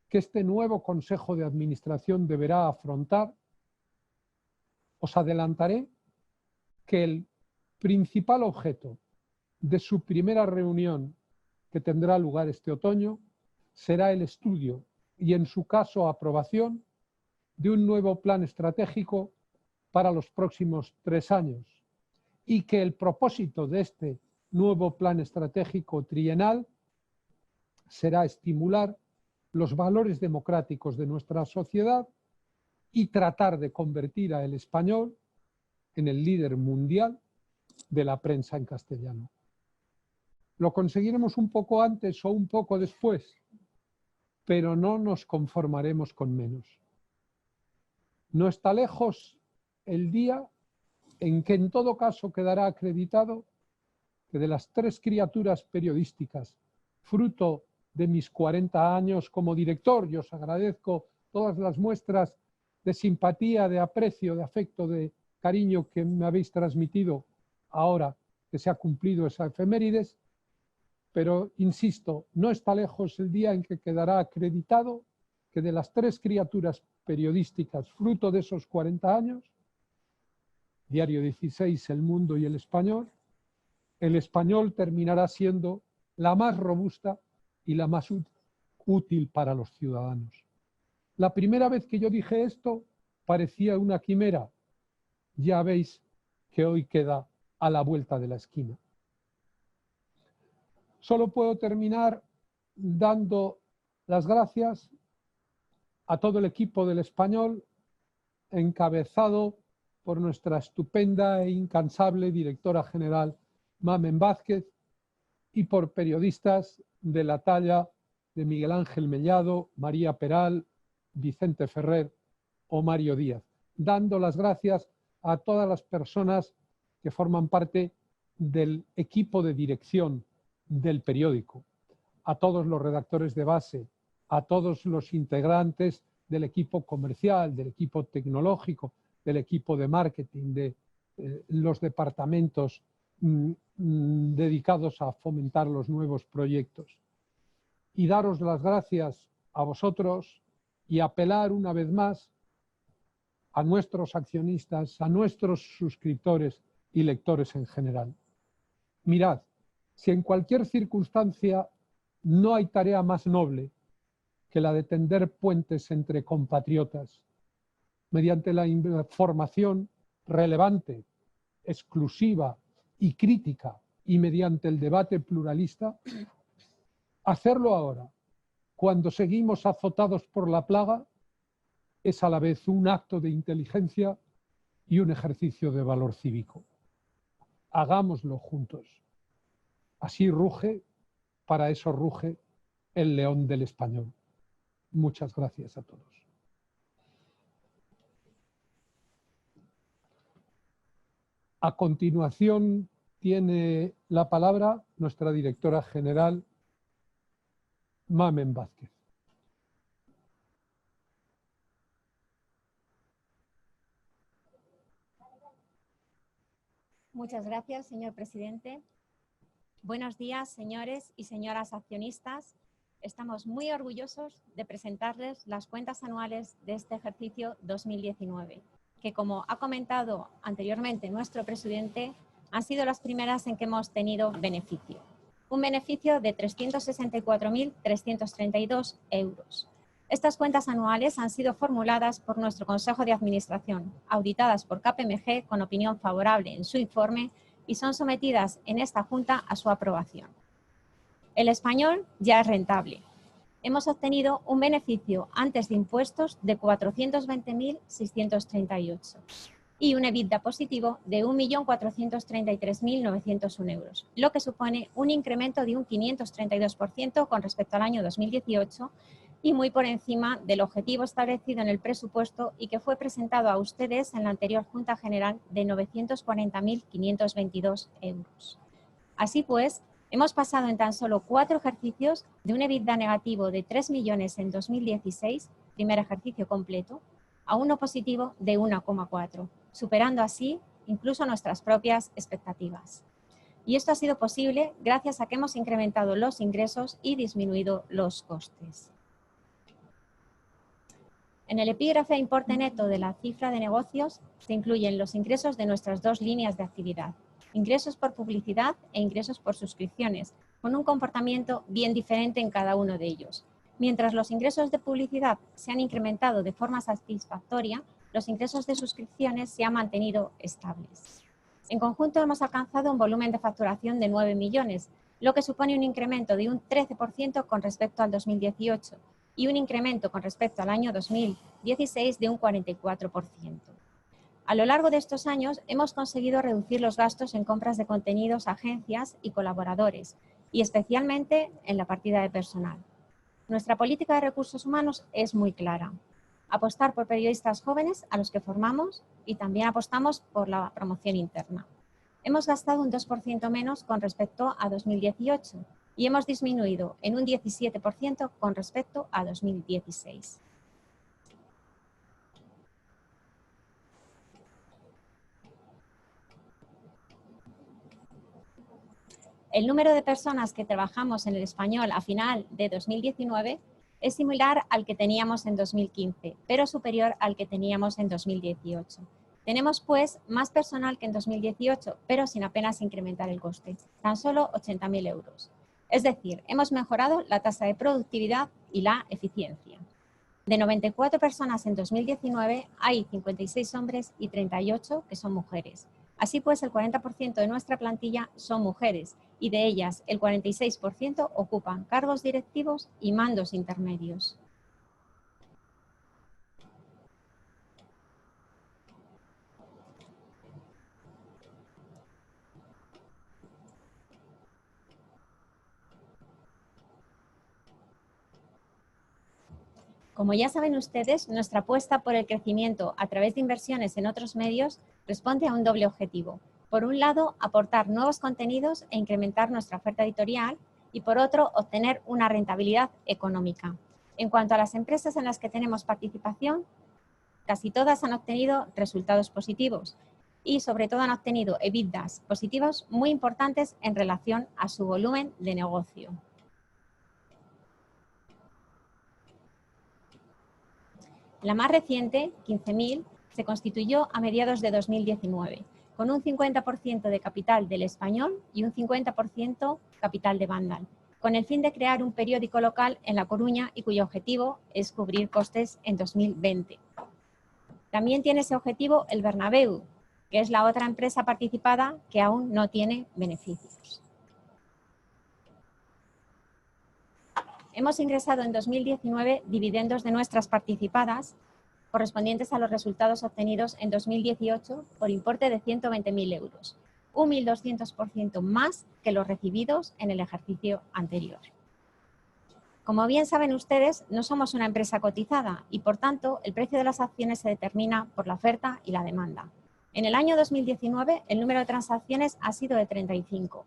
Speaker 1: que este nuevo Consejo de Administración deberá afrontar, os adelantaré que el principal objeto de su primera reunión, que tendrá lugar este otoño, será el estudio y, en su caso, aprobación de un nuevo plan estratégico para los próximos 3 años y que el propósito de este nuevo plan estratégico trienal será estimular los valores democráticos de nuestra sociedad y tratar de convertir a El Español en el líder mundial de la prensa en castellano. Lo conseguiremos un poco antes o un poco después, pero no nos conformaremos con menos. No está lejos el día en que en todo caso quedará acreditado que de las 3 criaturas periodísticas, fruto de mis 40 años como director, y os agradezco todas las muestras de simpatía, de aprecio, de afecto, de cariño que me habéis transmitido ahora que se ha cumplido esa efemérides, pero insisto, no está lejos el día en que quedará acreditado que de las 3 criaturas periodísticas, fruto de esos 40 años, Diario 16, El Mundo y El Español terminará siendo la más robusta y la más útil para los ciudadanos. La primera vez que yo dije esto parecía una quimera. Ya veis que hoy queda a la vuelta de la esquina. Solo puedo terminar dando las gracias a todo el equipo del Español, encabezado por nuestra estupenda e incansable directora general Mamen Vázquez y por periodistas de la talla de Miguel Ángel Mellado, María Peral, Vicente Ferrer o Mario Díaz, dando las gracias a todas las personas que forman parte del equipo de dirección del periódico, a todos los redactores de base, a todos los integrantes del equipo comercial, del equipo tecnológico, del equipo de marketing, de los departamentos dedicados a fomentar los nuevos proyectos. Y daros las gracias a vosotros y apelar una vez más a nuestros accionistas, a nuestros suscriptores y lectores en general. Mirad, si en cualquier circunstancia no hay tarea más noble que la de tender puentes entre compatriotas, mediante la información relevante, exclusiva y crítica y mediante el debate pluralista, hacerlo ahora, cuando seguimos azotados por la plaga, es a la vez un acto de inteligencia y un ejercicio de valor cívico. Hagámoslo juntos. Así ruge, para eso ruge el león del Español. Muchas gracias a todos. A continuación tiene la palabra nuestra directora general, Mamen Vázquez.
Speaker 2: Muchas gracias, señor presidente. Buenos días, señores y señoras accionistas. Estamos muy orgullosos de presentarles las cuentas anuales de este ejercicio 2019, que, como ha comentado anteriormente nuestro presidente, han sido las primeras en que hemos tenido beneficio. Un beneficio de 364.332 euros. Estas cuentas anuales han sido formuladas por nuestro Consejo de Administración, auditadas por KPMG con opinión favorable en su informe y son sometidas en esta Junta a su aprobación. El Español ya es rentable. Hemos obtenido un beneficio antes de impuestos de 420.638 y un EBITDA positivo de 1.433.901 euros, lo que supone un incremento de un 532% con respecto al año 2018 y muy por encima del objetivo establecido en el presupuesto y que fue presentado a ustedes en la anterior Junta General de 940.522 euros. Así pues, hemos pasado en tan solo 4 ejercicios de un EBITDA negativo de 3 millones en 2016, primer ejercicio completo, a uno positivo de 1,4, superando así incluso nuestras propias expectativas. Y esto ha sido posible gracias a que hemos incrementado los ingresos y disminuido los costes. En el epígrafe importe neto de la cifra de negocios se incluyen los ingresos de nuestras 2 líneas de actividad, ingresos por publicidad e ingresos por suscripciones, con un comportamiento bien diferente en cada uno de ellos. Mientras los ingresos de publicidad se han incrementado de forma satisfactoria, los ingresos de suscripciones se han mantenido estables. En conjunto hemos alcanzado un volumen de facturación de 9 millones, lo que supone un incremento de un 13% con respecto al 2018 y un incremento con respecto al año 2016 de un 44%. A lo largo de estos años hemos conseguido reducir los gastos en compras de contenidos a agencias y colaboradores, y especialmente en la partida de personal. Nuestra política de recursos humanos es muy clara. Apostar por periodistas jóvenes a los que formamos y también apostamos por la promoción interna. Hemos gastado un 2% menos con respecto a 2018 y hemos disminuido en un 17% con respecto a 2016. El número de personas que trabajamos en El Español a final de 2019 es similar al que teníamos en 2015, pero superior al que teníamos en 2018. Tenemos, pues, más personal que en 2018, pero sin apenas incrementar el coste, tan solo 80.000 euros. Es decir, hemos mejorado la tasa de productividad y la eficiencia. De 94 personas en 2019, hay 56 hombres y 38 que son mujeres. Así pues, el 40% de nuestra plantilla son mujeres y de ellas el 46% ocupan cargos directivos y mandos intermedios. Como ya saben ustedes, nuestra apuesta por el crecimiento a través de inversiones en otros medios responde a un doble objetivo. Por un lado, aportar nuevos contenidos e incrementar nuestra oferta editorial y por otro, obtener una rentabilidad económica. En cuanto a las empresas en las que tenemos participación, casi todas han obtenido resultados positivos y sobre todo han obtenido EBITDAs positivos muy importantes en relación a su volumen de negocio. La más reciente, 15.000, se constituyó a mediados de 2019, con un 50% de capital del Español y un 50% capital de Vandal, con el fin de crear un periódico local en La Coruña y cuyo objetivo es cubrir costes en 2020. También tiene ese objetivo el Bernabéu, que es la otra empresa participada que aún no tiene beneficios. Hemos ingresado en 2019 dividendos de nuestras participadas correspondientes a los resultados obtenidos en 2018 por importe de 120.000 euros, un 1.200% más que los recibidos en el ejercicio anterior. Como bien saben ustedes, no somos una empresa cotizada y, por tanto, el precio de las acciones se determina por la oferta y la demanda. En el año 2019, el número de transacciones ha sido de 35.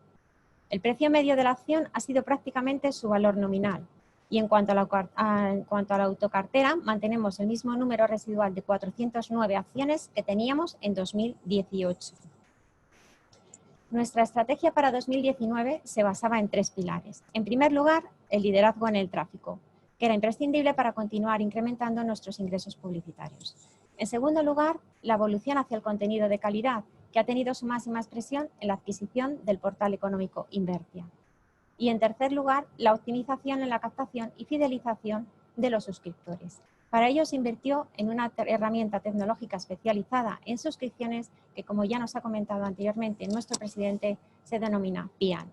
Speaker 2: El precio medio de la acción ha sido prácticamente su valor nominal. Y en cuanto a la autocartera, mantenemos el mismo número residual de 409 acciones que teníamos en 2018. Nuestra estrategia para 2019 se basaba en 3 pilares. En primer lugar, el liderazgo en el tráfico, que era imprescindible para continuar incrementando nuestros ingresos publicitarios. En segundo lugar, la evolución hacia el contenido de calidad, que ha tenido su máxima expresión en la adquisición del portal económico Invertia. Y en tercer lugar, la optimización en la captación y fidelización de los suscriptores. Para ello se invirtió en una herramienta tecnológica especializada en suscripciones que, como ya nos ha comentado anteriormente nuestro presidente, se denomina Piano.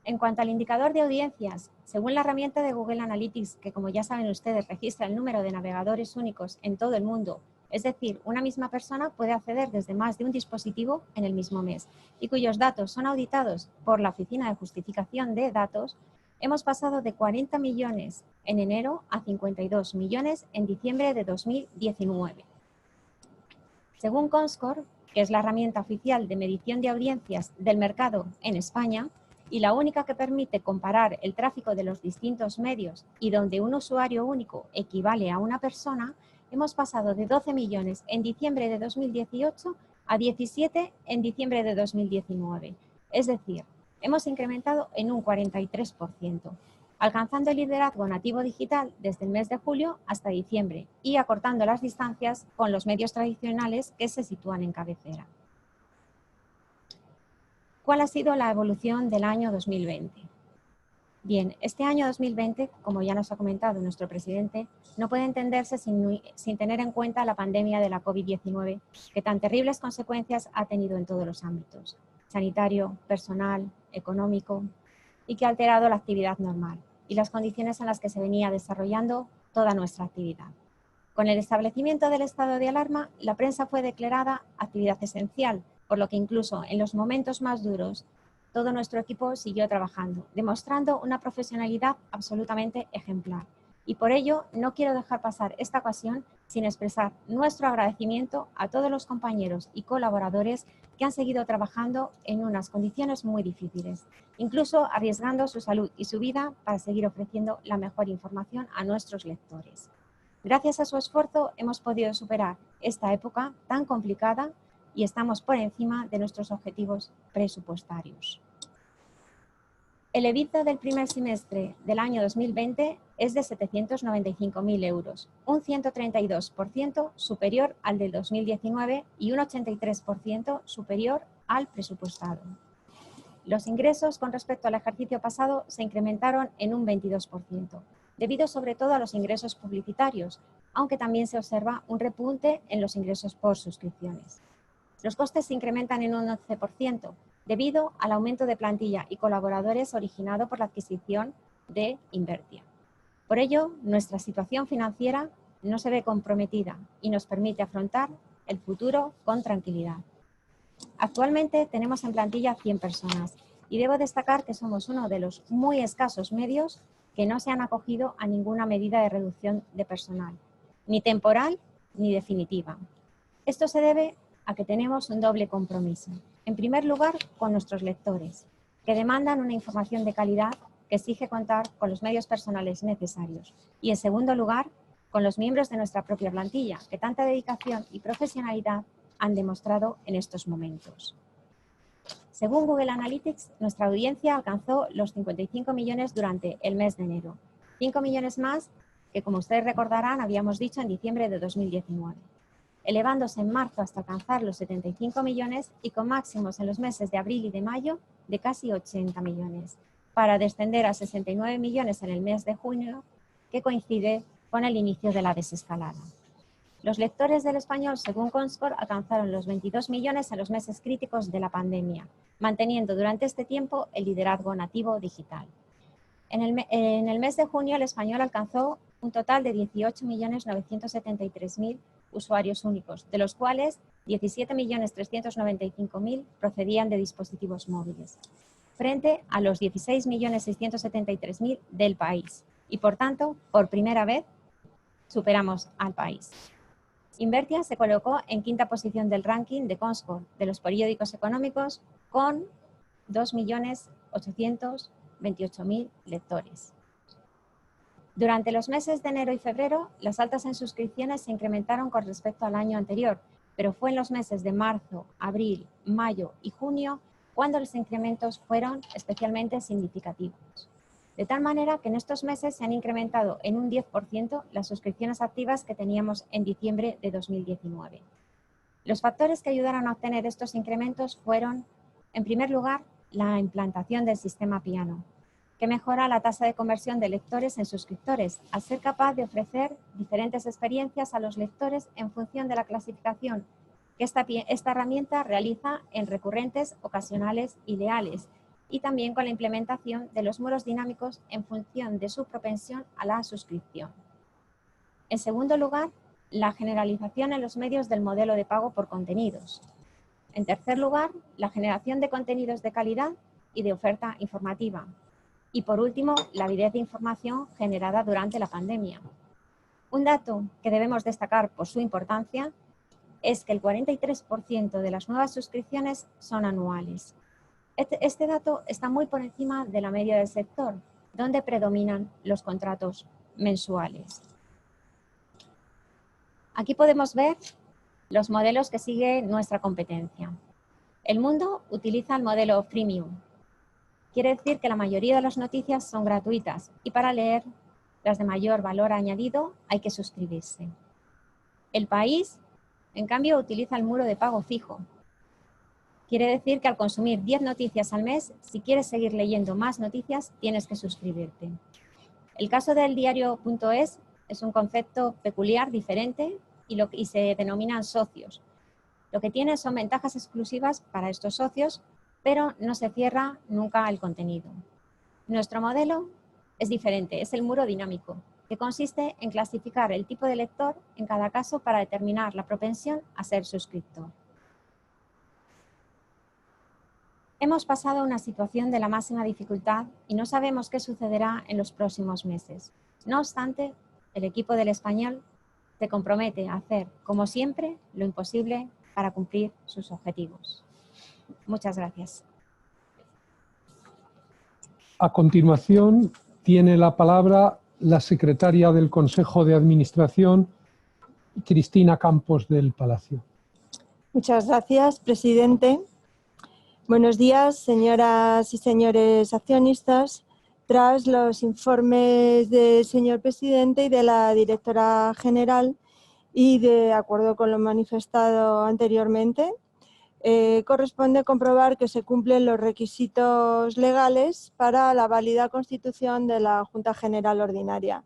Speaker 2: En cuanto al indicador de audiencias, según la herramienta de Google Analytics, que como ya saben ustedes registra el número de navegadores únicos en todo el mundo, es decir, una misma persona puede acceder desde más de un dispositivo en el mismo mes y cuyos datos son auditados por la Oficina de Justificación de Datos, hemos pasado de 40 millones en enero a 52 millones en diciembre de 2019. Según Comscore, que es la herramienta oficial de medición de audiencias del mercado en España y la única que permite comparar el tráfico de los distintos medios y donde un usuario único equivale a una persona, hemos pasado de 12 millones en diciembre de 2018 a 17 en diciembre de 2019. Es decir, hemos incrementado en un 43%, alcanzando el liderazgo nativo digital desde el mes de julio hasta diciembre y acortando las distancias con los medios tradicionales que se sitúan en cabecera. ¿Cuál ha sido la evolución del año 2020? Bien, este año 2020, como ya nos ha comentado nuestro presidente, no puede entenderse sin tener en cuenta la pandemia de la COVID-19, que tan terribles consecuencias ha tenido en todos los ámbitos, sanitario, personal, económico, y que ha alterado la actividad normal y las condiciones en las que se venía desarrollando toda nuestra actividad. Con el establecimiento del estado de alarma, la prensa fue declarada actividad esencial, por lo que incluso en los momentos más duros, todo nuestro equipo siguió trabajando, demostrando una profesionalidad absolutamente ejemplar. Y por ello no quiero dejar pasar esta ocasión sin expresar nuestro agradecimiento a todos los compañeros y colaboradores que han seguido trabajando en unas condiciones muy difíciles, incluso arriesgando su salud y su vida para seguir ofreciendo la mejor información a nuestros lectores. Gracias a su esfuerzo hemos podido superar esta época tan complicada y estamos por encima de nuestros objetivos presupuestarios. El EBITDA del primer semestre del año 2020 es de 795.000 euros, un 132% superior al del 2019 y un 83% superior al presupuestado. Los ingresos con respecto al ejercicio pasado se incrementaron en un 22%, debido sobre todo a los ingresos publicitarios, aunque también se observa un repunte en los ingresos por suscripciones. Los costes se incrementan en un 11%, debido al aumento de plantilla y colaboradores originado por la adquisición de Invertia. Por ello, nuestra situación financiera no se ve comprometida y nos permite afrontar el futuro con tranquilidad. Actualmente tenemos en plantilla 100 personas y debo destacar que somos uno de los muy escasos medios que no se han acogido a ninguna medida de reducción de personal, ni temporal ni definitiva. Esto se debe a que tenemos un doble compromiso. En primer lugar, con nuestros lectores, que demandan una información de calidad que exige contar con los medios personales necesarios. Y en segundo lugar, con los miembros de nuestra propia plantilla, que tanta dedicación y profesionalidad han demostrado en estos momentos. Según Google Analytics, nuestra audiencia alcanzó los 55 millones durante el mes de enero. 5 millones más que, como ustedes recordarán, habíamos dicho en diciembre de 2019. Elevándose en marzo hasta alcanzar los 75 millones y con máximos en los meses de abril y de mayo de casi 80 millones, para descender a 69 millones en el mes de junio, que coincide con el inicio de la desescalada. Los lectores del español, según Comscore, alcanzaron los 22 millones en los meses críticos de la pandemia, manteniendo durante este tiempo el liderazgo nativo digital. En el mes de junio, el español alcanzó un total de 18.973.000 usuarios únicos, de los cuales 17.395.000 procedían de dispositivos móviles, frente a los 16.673.000 del país. Y, por tanto, por primera vez, superamos al país. Invertia se colocó en quinta posición del ranking de Comscore de los periódicos económicos con 2.828.000 lectores. Durante los meses de enero y febrero, las altas en suscripciones se incrementaron con respecto al año anterior, pero fue en los meses de marzo, abril, mayo y junio cuando los incrementos fueron especialmente significativos. De tal manera que en estos meses se han incrementado en un 10% las suscripciones activas que teníamos en diciembre de 2019. Los factores que ayudaron a obtener estos incrementos fueron, en primer lugar, la implantación del sistema Piano, que mejora la tasa de conversión de lectores en suscriptores, al ser capaz de ofrecer diferentes experiencias a los lectores en función de la clasificación que esta herramienta realiza en recurrentes, ocasionales y leales, y también con la implementación de los muros dinámicos en función de su propensión a la suscripción. En segundo lugar, la generalización en los medios del modelo de pago por contenidos. En tercer lugar, la generación de contenidos de calidad y de oferta informativa. Y por último, la avidez de información generada durante la pandemia. Un dato que debemos destacar por su importancia es que el 43% de las nuevas suscripciones son anuales. Este dato está muy por encima de la media del sector, donde predominan los contratos mensuales. Aquí podemos ver los modelos que sigue nuestra competencia. El mundo utiliza el modelo freemium. Quiere decir que la mayoría de las noticias son gratuitas y para leer las de mayor valor añadido hay que suscribirse. El país, en cambio, utiliza el muro de pago fijo. Quiere decir que al consumir 10 noticias al mes, si quieres seguir leyendo más noticias, tienes que suscribirte. El caso del diario.es es un concepto peculiar, diferente, y se denominan socios. Lo que tiene son ventajas exclusivas para estos socios, pero no se cierra nunca el contenido. Nuestro modelo es diferente, es el muro dinámico, que consiste en clasificar el tipo de lector en cada caso para determinar la propensión a ser suscriptor. Hemos pasado una situación de la máxima dificultad y no sabemos qué sucederá en los próximos meses. No obstante, el equipo del Español se compromete a hacer, como siempre, lo imposible para cumplir sus objetivos. Muchas gracias.
Speaker 1: A continuación, tiene la palabra la secretaria del Consejo de Administración, Cristina Campos del Palacio.
Speaker 3: Muchas gracias, presidente. Buenos días, señoras y señores accionistas. Tras los informes del señor presidente y de la directora general y de acuerdo con lo manifestado anteriormente, corresponde comprobar que se cumplen los requisitos legales para la válida constitución de la Junta General Ordinaria.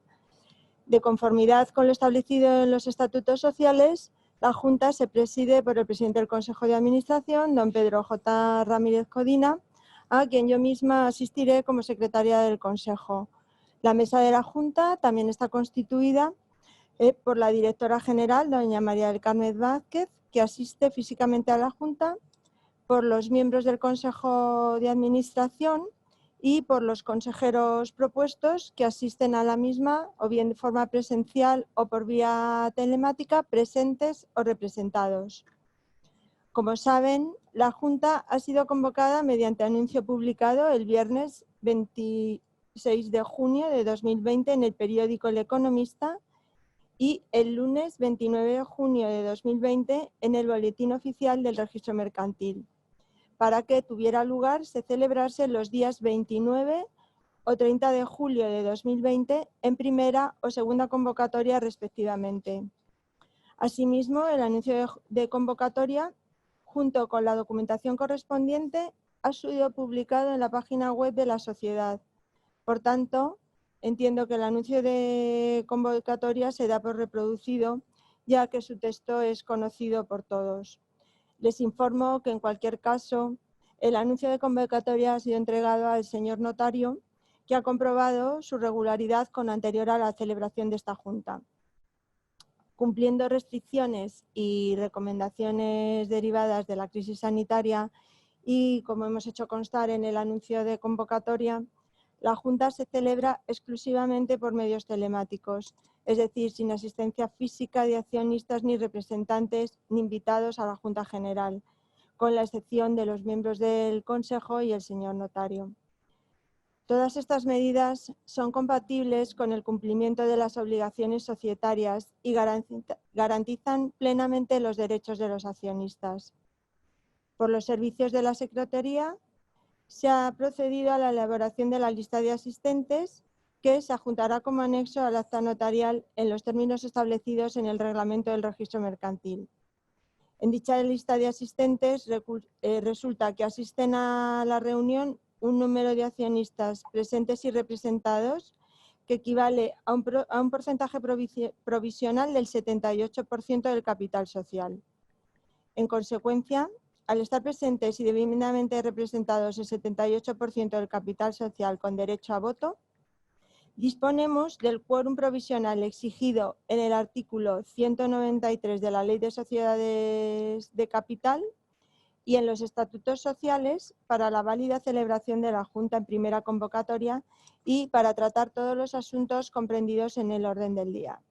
Speaker 3: De conformidad con lo establecido en los estatutos sociales, la Junta se preside por el presidente del Consejo de Administración, don Pedro J. Ramírez Codina, a quien yo misma asistiré como secretaria del Consejo. La mesa de la Junta también está constituida por la directora general, doña María del Carmen Vázquez, que asiste físicamente a la Junta, por los miembros del Consejo de Administración y por los consejeros propuestos que asisten a la misma o bien de forma presencial o por vía telemática, presentes o representados. Como saben, la Junta ha sido convocada mediante anuncio publicado el viernes 26 de junio de 2020 en el periódico El Economista y el lunes 29 de junio de 2020 en el Boletín Oficial del Registro Mercantil, para que tuviera lugar, se celebrase los días 29 o 30 de julio de 2020 en primera o segunda convocatoria respectivamente. Asimismo, el anuncio de convocatoria, junto con la documentación correspondiente, ha sido publicado en la página web de la sociedad. Por tanto, entiendo que el anuncio de convocatoria se da por reproducido, ya que su texto es conocido por todos. Les informo que en cualquier caso el anuncio de convocatoria ha sido entregado al señor notario, que ha comprobado su regularidad con anterior a la celebración de esta Junta. Cumpliendo restricciones y recomendaciones derivadas de la crisis sanitaria y como hemos hecho constar en el anuncio de convocatoria, la Junta se celebra exclusivamente por medios telemáticos, es decir, sin asistencia física de accionistas ni representantes ni invitados a la Junta General, con la excepción de los miembros del Consejo y el señor notario. Todas estas medidas son compatibles con el cumplimiento de las obligaciones societarias y garantizan plenamente los derechos de los accionistas. Por los servicios de la Secretaría, se ha procedido a la elaboración de la lista de asistentes que se adjuntará como anexo al acta notarial en los términos establecidos en el reglamento del registro mercantil. En dicha lista de asistentes resulta que asisten a la reunión un número de accionistas presentes y representados que equivale a un porcentaje provisional del 78% del capital social. En consecuencia, al estar presentes y debidamente representados el 78% del capital social con derecho a voto, disponemos del quórum provisional exigido en el artículo 193 de la Ley de Sociedades de Capital y en los estatutos sociales para la válida celebración de la Junta en primera convocatoria y para tratar todos los asuntos comprendidos en el orden del día.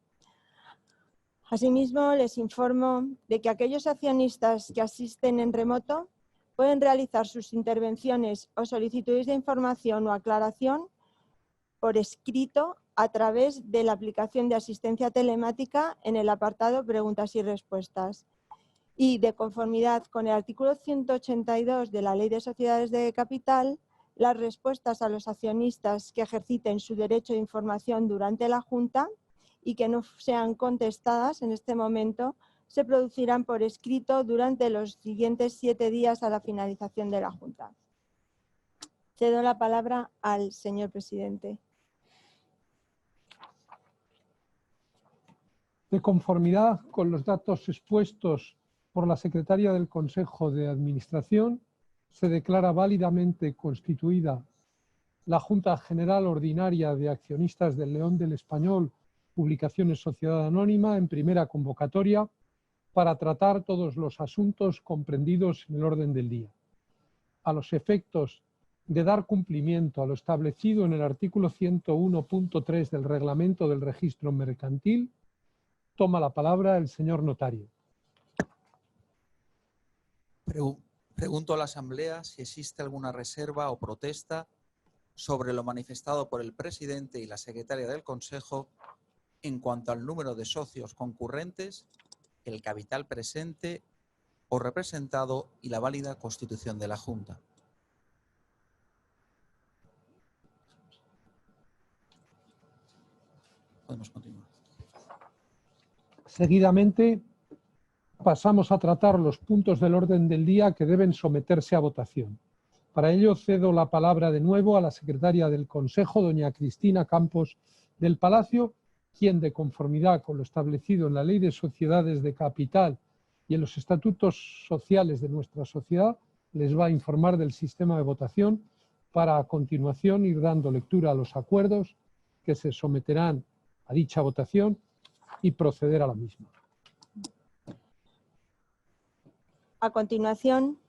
Speaker 3: Asimismo, les informo de que aquellos accionistas que asisten en remoto pueden realizar sus intervenciones o solicitudes de información o aclaración por escrito a través de la aplicación de asistencia telemática en el apartado Preguntas y Respuestas. Y de conformidad con el artículo 182 de la Ley de Sociedades de Capital, las respuestas a los accionistas que ejerciten su derecho de información durante la Junta y que no sean contestadas en este momento se producirán por escrito durante los siguientes 7 días a la finalización de la Junta. Cedo la palabra al señor presidente.
Speaker 1: De conformidad con los datos expuestos por la secretaria del Consejo de Administración, se declara válidamente constituida la Junta General Ordinaria de Accionistas del León del Español, Publicaciones Sociedad Anónima, en primera convocatoria, para tratar todos los asuntos comprendidos en el orden del día. A los efectos de dar cumplimiento a lo establecido en el artículo 101.3 del Reglamento del Registro Mercantil, toma la palabra el señor notario.
Speaker 4: Pregunto a la Asamblea si existe alguna reserva o protesta sobre lo manifestado por el presidente y la secretaria del Consejo en cuanto al número de socios concurrentes, el capital presente o representado y la válida constitución de la Junta. Podemos continuar.
Speaker 1: Seguidamente pasamos a tratar los puntos del orden del día que deben someterse a votación. Para ello cedo la palabra de nuevo a la secretaria del Consejo, doña Cristina Campos del Palacio, quien, de conformidad con lo establecido en la Ley de Sociedades de Capital y en los estatutos sociales de nuestra sociedad, les va a informar del sistema de votación para, a continuación, ir dando lectura a los acuerdos que se someterán a dicha votación y proceder a la misma.
Speaker 3: A continuación,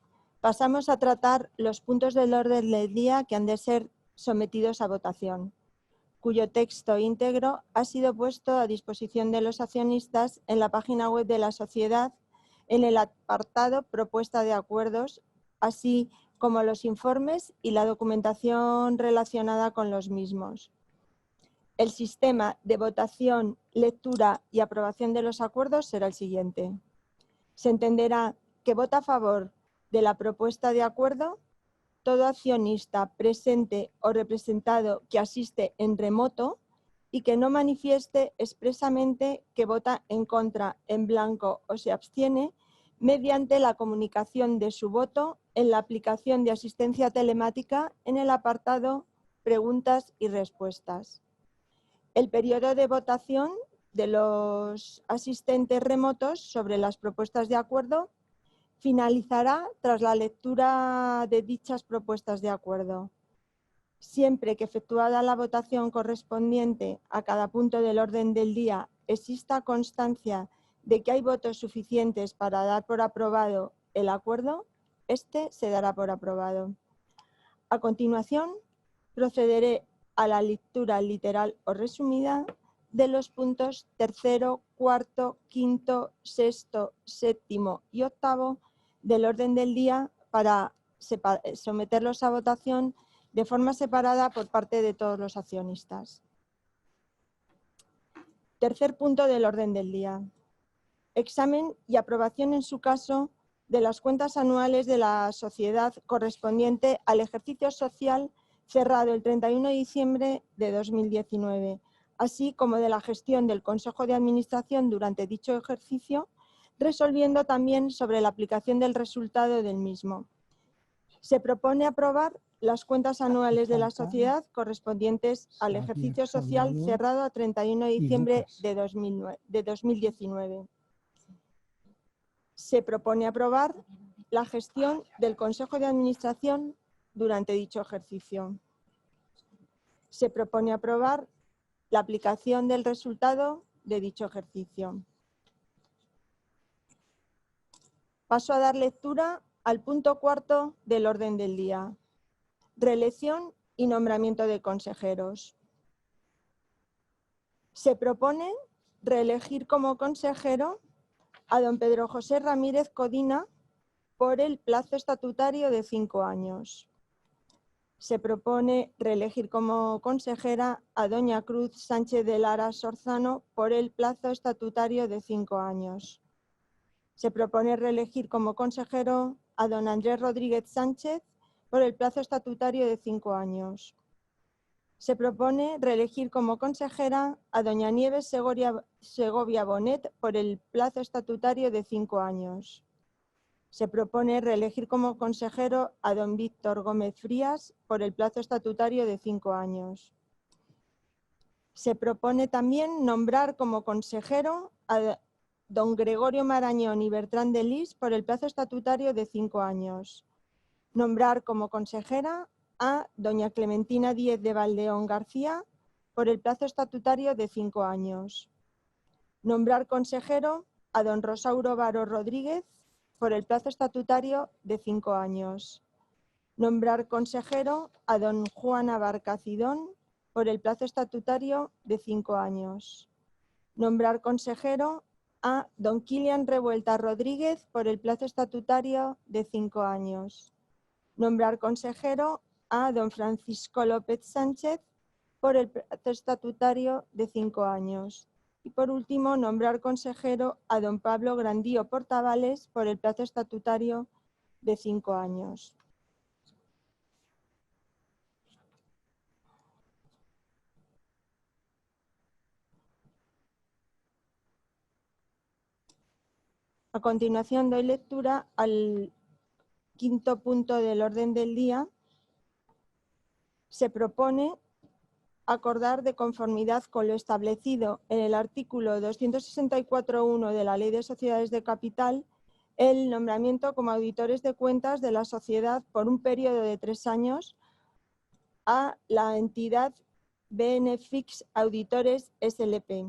Speaker 3: pasamos a tratar los puntos del orden del día que han de ser sometidos a votación, cuyo texto íntegro ha sido puesto a disposición de los accionistas en la página web de la sociedad en el apartado Propuesta de acuerdos, así como los informes y la documentación relacionada con los mismos. El sistema de votación, lectura y aprobación de los acuerdos será el siguiente. Se entenderá que vota a favor de la propuesta de acuerdo todo accionista presente o representado que asiste en remoto y que no manifieste expresamente que vota en contra, en blanco o se abstiene mediante la comunicación de su voto en la aplicación de asistencia telemática en el apartado Preguntas y respuestas. El periodo de votación de los asistentes remotos sobre las propuestas de acuerdo finalizará tras la lectura de dichas propuestas de acuerdo. Siempre que efectuada la votación correspondiente a cada punto del orden del día exista constancia de que hay votos suficientes para dar por aprobado el acuerdo, este se dará por aprobado. A continuación, procederé a la lectura literal o resumida de los puntos tercero, cuarto, quinto, sexto, séptimo y octavo del orden del día para someterlos a votación de forma separada por parte de todos los accionistas. Tercer punto del orden del día. Examen y aprobación en su caso de las cuentas anuales de la sociedad correspondiente al ejercicio social cerrado el 31 de diciembre de 2019, así como de la gestión del Consejo de Administración durante dicho ejercicio, resolviendo también sobre la aplicación del resultado del mismo. Se propone aprobar las cuentas anuales de la sociedad correspondientes al ejercicio social cerrado a 31 de diciembre de 2019. Se propone aprobar la gestión del Consejo de Administración durante dicho ejercicio. Se propone aprobar la aplicación del resultado de dicho ejercicio. Paso a dar lectura al punto cuarto del orden del día. Reelección y nombramiento de consejeros. Se propone reelegir como consejero a don Pedro José Ramírez Codina por el plazo estatutario de 5 años. Se propone reelegir como consejera a doña Cruz Sánchez de Lara Sorzano por el plazo estatutario de 5 años. Se propone reelegir como consejero a don Andrés Rodríguez Sánchez por el plazo estatutario de 5 años. Se propone reelegir como consejera a doña Nieves Segovia Bonet por el plazo estatutario de 5 años. Se propone reelegir como consejero a don Víctor Gómez Frías por el plazo estatutario de 5 años. Se propone también nombrar como consejero a don Gregorio Marañón y Bertrán de Lis por el plazo estatutario de 5 años. Nombrar como consejera a doña Clementina Díez de Valdeón García por el plazo estatutario de 5 años. Nombrar consejero a don Rosauro Varo Rodríguez por el plazo estatutario de 5 años. Nombrar consejero a don Juan Abarca Cidón por el plazo estatutario de 5 años. Nombrar consejero a don Kilian Revuelta Rodríguez por el plazo estatutario de 5 años. Nombrar consejero a don Francisco López Sánchez por el plazo estatutario de 5 años. Y por último, nombrar consejero a don Pablo Grandío Portavales por el plazo estatutario de 5 años. A continuación doy lectura al quinto punto del orden del día. Se propone acordar de conformidad con lo establecido en el artículo 264.1 de la Ley de Sociedades de Capital el nombramiento como auditores de cuentas de la sociedad por un periodo de 3 años a la entidad BNFIX Auditores SLP,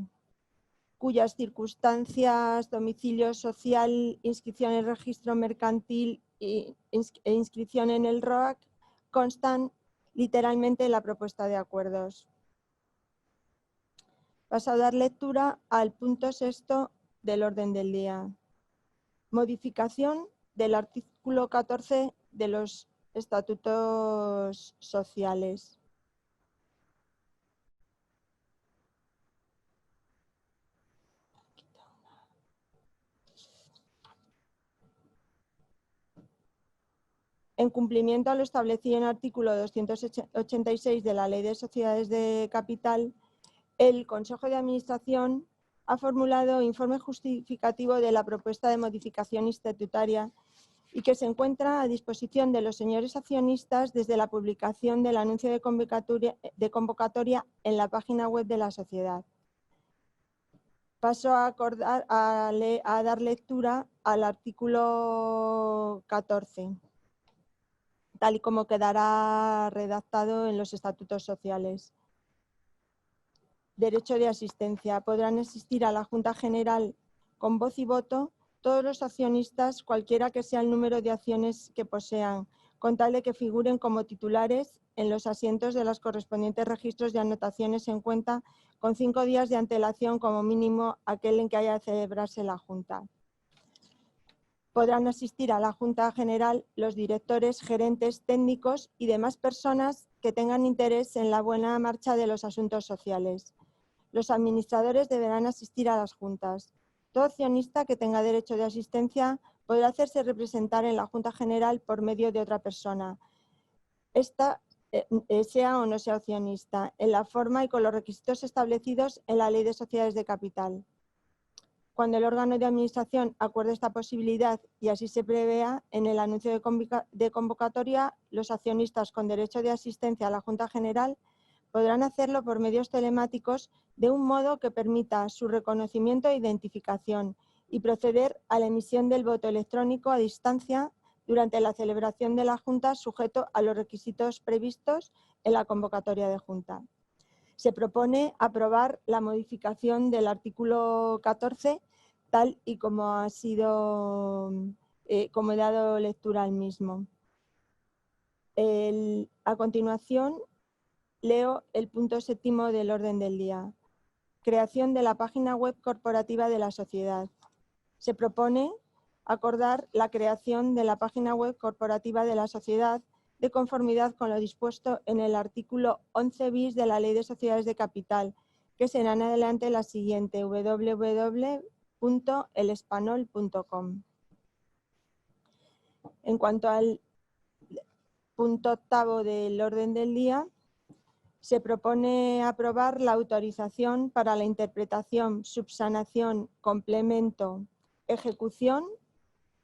Speaker 3: cuyas circunstancias, domicilio social, inscripción en el registro mercantil e inscripción en el ROAC constan literalmente en la propuesta de acuerdos. Paso a dar lectura al punto 6 del orden del día. Modificación del artículo 14 de los estatutos sociales. En cumplimiento a lo establecido en el artículo 286 de la Ley de Sociedades de Capital, el Consejo de Administración ha formulado informe justificativo de la propuesta de modificación estatutaria y que se encuentra a disposición de los señores accionistas desde la publicación del anuncio de convocatoria en la página web de la sociedad. Paso a dar lectura al artículo 14. Tal y como quedará redactado en los estatutos sociales. Derecho de asistencia. Podrán asistir a la Junta General con voz y voto todos los accionistas, cualquiera que sea el número de acciones que posean, con tal de que figuren como titulares en los asientos de los correspondientes registros de anotaciones en cuenta, con 5 días de antelación como mínimo aquel en que haya de celebrarse la Junta. Podrán asistir a la Junta General los directores, gerentes, técnicos y demás personas que tengan interés en la buena marcha de los asuntos sociales. Los administradores deberán asistir a las juntas. Todo accionista que tenga derecho de asistencia podrá hacerse representar en la Junta General por medio de otra persona, esta sea o no sea accionista, en la forma y con los requisitos establecidos en la Ley de Sociedades de Capital. Cuando el órgano de administración acuerde esta posibilidad y así se prevea, en el anuncio de convocatoria, los accionistas con derecho de asistencia a la Junta General podrán hacerlo por medios telemáticos de un modo que permita su reconocimiento e identificación y proceder a la emisión del voto electrónico a distancia durante la celebración de la Junta sujeto a los requisitos previstos en la convocatoria de Junta. Se propone aprobar la modificación del artículo 14 tal y como ha sido, como he dado lectura al mismo. A continuación, leo el punto 7º del orden del día. Creación de la página web corporativa de la sociedad. Se propone acordar la creación de la página web corporativa de la sociedad de conformidad con lo dispuesto en el artículo 11 bis de la Ley de Sociedades de Capital, que será en adelante la siguiente: www.elespanol.com. En cuanto al punto 8º del orden del día, se propone aprobar la autorización para la interpretación, subsanación, complemento, ejecución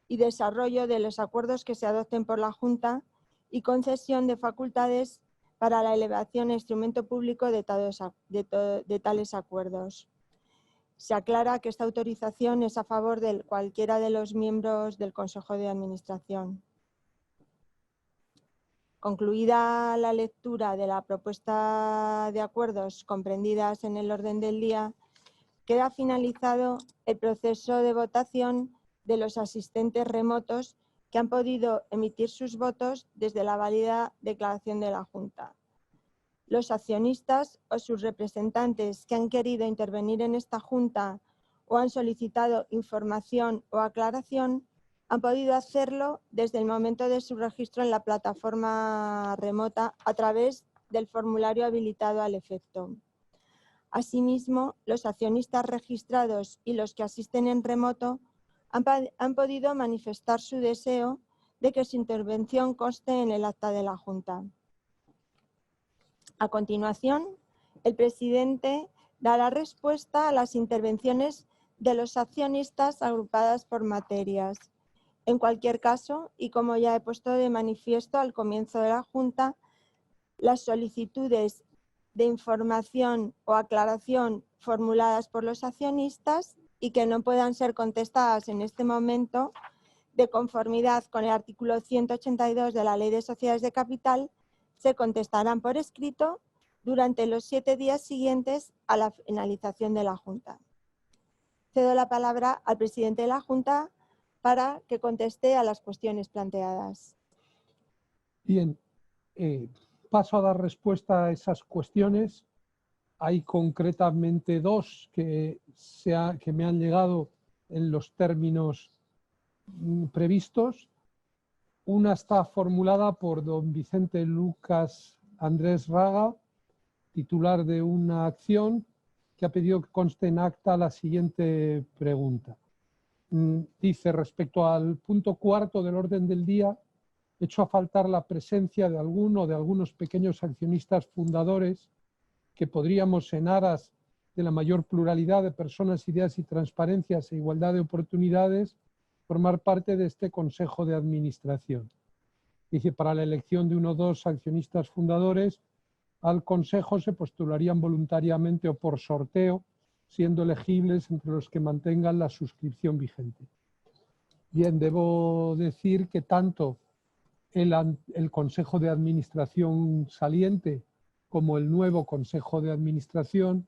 Speaker 3: y desarrollo de los acuerdos que se adopten por la Junta y concesión de facultades para la elevación e instrumento público de tales acuerdos. Se aclara que esta autorización es a favor de cualquiera de los miembros del Consejo de Administración. Concluida la lectura de la propuesta de acuerdos comprendidas en el orden del día, queda finalizado el proceso de votación de los asistentes remotos que han podido emitir sus votos desde la válida declaración de la Junta. Los accionistas o sus representantes que han querido intervenir en esta Junta o han solicitado información o aclaración han podido hacerlo desde el momento de su registro en la plataforma remota a través del formulario habilitado al efecto. Asimismo, los accionistas registrados y los que asisten en remoto han podido manifestar su deseo de que su intervención conste en el acta de la Junta. A continuación, el presidente dará respuesta a las intervenciones de los accionistas agrupadas por materias. En cualquier caso, y como ya he puesto de manifiesto al comienzo de la Junta, las solicitudes de información o aclaración formuladas por los accionistas y que no puedan ser contestadas en este momento, de conformidad con el artículo 182 de la Ley de Sociedades de Capital, se contestarán por escrito durante los 7 días siguientes a la finalización de la Junta. Cedo la palabra al presidente de la Junta para que conteste a las cuestiones planteadas.
Speaker 1: Bien, paso a dar respuesta a esas cuestiones. Hay concretamente 2 que me han llegado en los términos previstos. Una está formulada por don Vicente Lucas Andrés Raga, titular de una acción, que ha pedido que conste en acta la siguiente pregunta. Dice, respecto al punto 4 del orden del día, echo a faltar la presencia de algunos pequeños accionistas fundadores que podríamos, en aras de la mayor pluralidad de personas, ideas y transparencias e igualdad de oportunidades, formar parte de este Consejo de Administración. Dice, para la elección de 1 o 2 accionistas fundadores, al Consejo se postularían voluntariamente o por sorteo, siendo elegibles entre los que mantengan la suscripción vigente. Bien, debo decir que tanto el Consejo de Administración saliente como el nuevo Consejo de Administración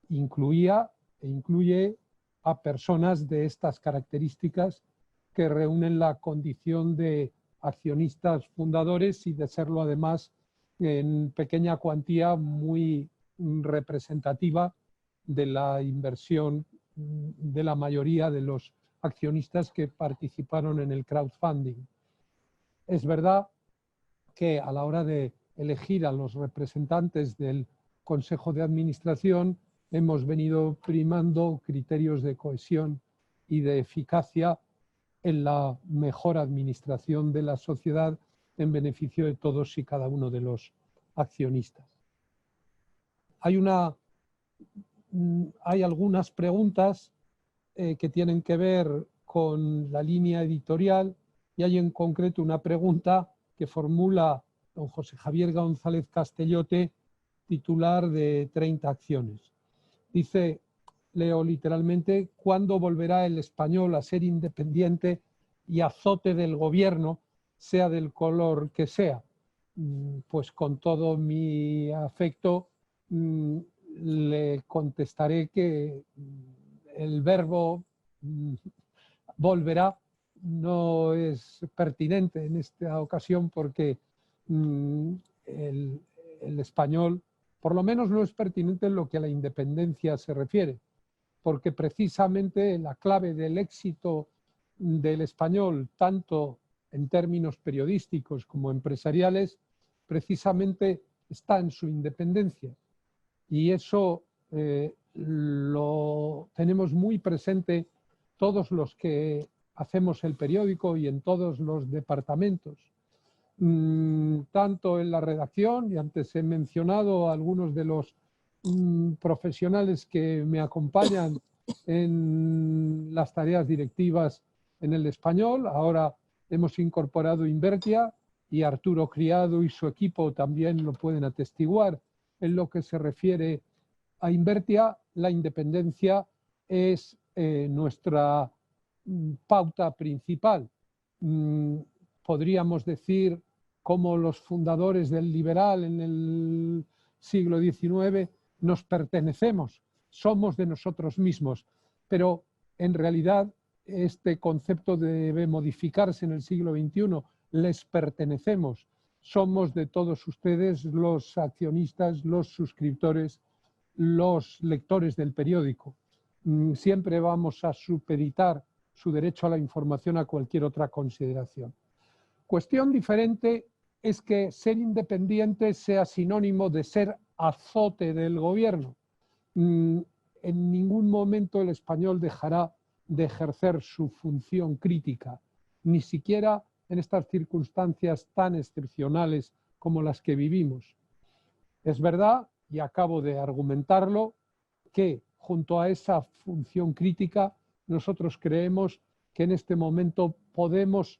Speaker 1: incluye a personas de estas características que reúnen la condición de accionistas fundadores y de serlo además en pequeña cuantía muy representativa de la inversión de la mayoría de los accionistas que participaron en el crowdfunding. Es verdad que a la hora de elegir a los representantes del Consejo de Administración hemos venido primando criterios de cohesión y de eficacia en la mejor administración de la sociedad en beneficio de todos y cada uno de los accionistas. Hay algunas preguntas que tienen que ver con la línea editorial y hay en concreto una pregunta que formula don José Javier González Castellote, titular de 30 acciones. Dice, leo literalmente, ¿cuándo volverá el Español a ser independiente y azote del gobierno, sea del color que sea? Pues con todo mi afecto le contestaré que el verbo volverá no es pertinente en esta ocasión porque el español, por lo menos no es pertinente en lo que a la independencia se refiere, porque precisamente la clave del éxito del español, tanto en términos periodísticos como empresariales, precisamente está en su independencia. Y eso lo tenemos muy presente todos los que hacemos el periódico y en todos los departamentos. tanto en la redacción, y antes he mencionado a algunos de los profesionales que me acompañan en las tareas directivas en el español. Ahora hemos incorporado Invertia y Arturo Criado y su equipo también lo pueden atestiguar. En lo que se refiere a Invertia, la independencia es nuestra pauta principal. Podríamos decir, como los fundadores del liberal en el siglo XIX, nos pertenecemos, somos de nosotros mismos, pero en realidad este concepto debe modificarse en el siglo XXI. Les pertenecemos, somos de todos ustedes los accionistas, los suscriptores, los lectores del periódico. Siempre vamos a supeditar su derecho a la información a cualquier otra consideración. Cuestión diferente es que ser independiente sea sinónimo de ser azote del gobierno. En ningún momento el español dejará de ejercer su función crítica, ni siquiera en estas circunstancias tan excepcionales como las que vivimos. Es verdad, y acabo de argumentarlo, que junto a esa función crítica nosotros creemos que en este momento podemos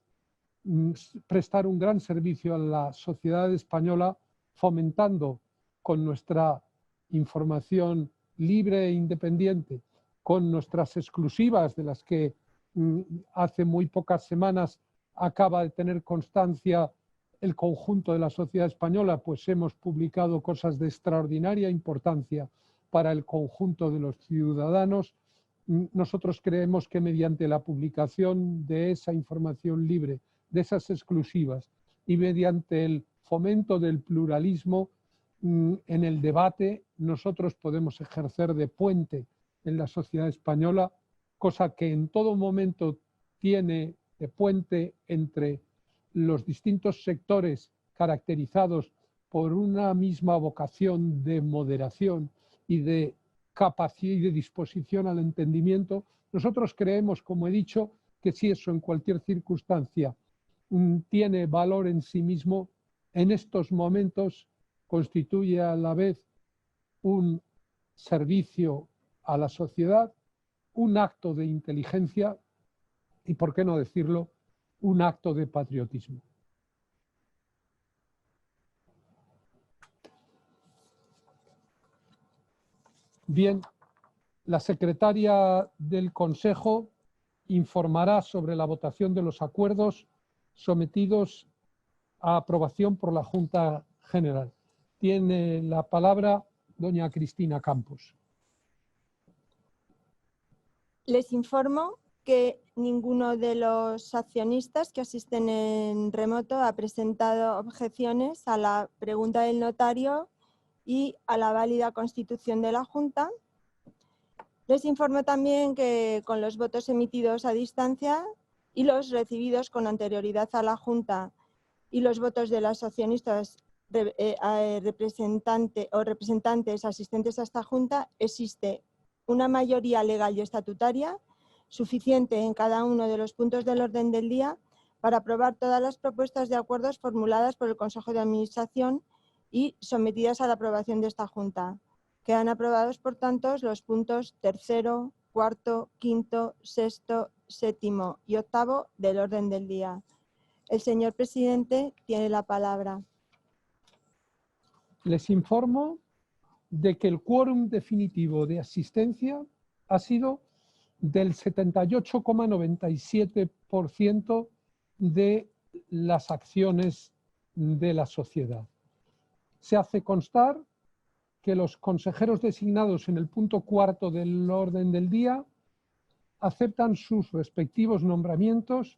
Speaker 1: prestar un gran servicio a la sociedad española fomentando con nuestra información libre e independiente, con nuestras exclusivas de las que hace muy pocas semanas acaba de tener constancia el conjunto de la sociedad española, pues hemos publicado cosas de extraordinaria importancia para el conjunto de los ciudadanos. Nosotros creemos que mediante la publicación de esa información libre, de esas exclusivas y mediante el fomento del pluralismo en el debate, nosotros podemos ejercer de puente en la sociedad española, cosa que en todo momento tiene de puente entre los distintos sectores caracterizados por una misma vocación de moderación y de capacidad y de disposición al entendimiento. Nosotros creemos, como he dicho, que si eso en cualquier circunstancia tiene valor en sí mismo, en estos momentos constituye a la vez un servicio a la sociedad, un acto de inteligencia y, por qué no decirlo, un acto de patriotismo. Bien, la secretaria del Consejo informará sobre la votación de los acuerdos sometidos a aprobación por la Junta General. Tiene la palabra doña Cristina Campos.
Speaker 3: Les informo que ninguno de los accionistas que asisten en remoto ha presentado objeciones a la pregunta del notario y a la válida constitución de la Junta. Les informo también que con los votos emitidos a distancia y los recibidos con anterioridad a la Junta y los votos de los accionistas representantes asistentes a esta Junta, existe una mayoría legal y estatutaria suficiente en cada uno de los puntos del orden del día para aprobar todas las propuestas de acuerdos formuladas por el Consejo de Administración y sometidas a la aprobación de esta Junta. Quedan aprobados, por tanto, los puntos 3º, 4º, 5º, 6º, 7º y 8º del orden del día. El señor presidente tiene la palabra.
Speaker 1: Les informo de que el quórum definitivo de asistencia ha sido del 78,97% de las acciones de la sociedad. Se hace constar que los consejeros designados en el punto 4 del orden del día aceptan sus respectivos nombramientos,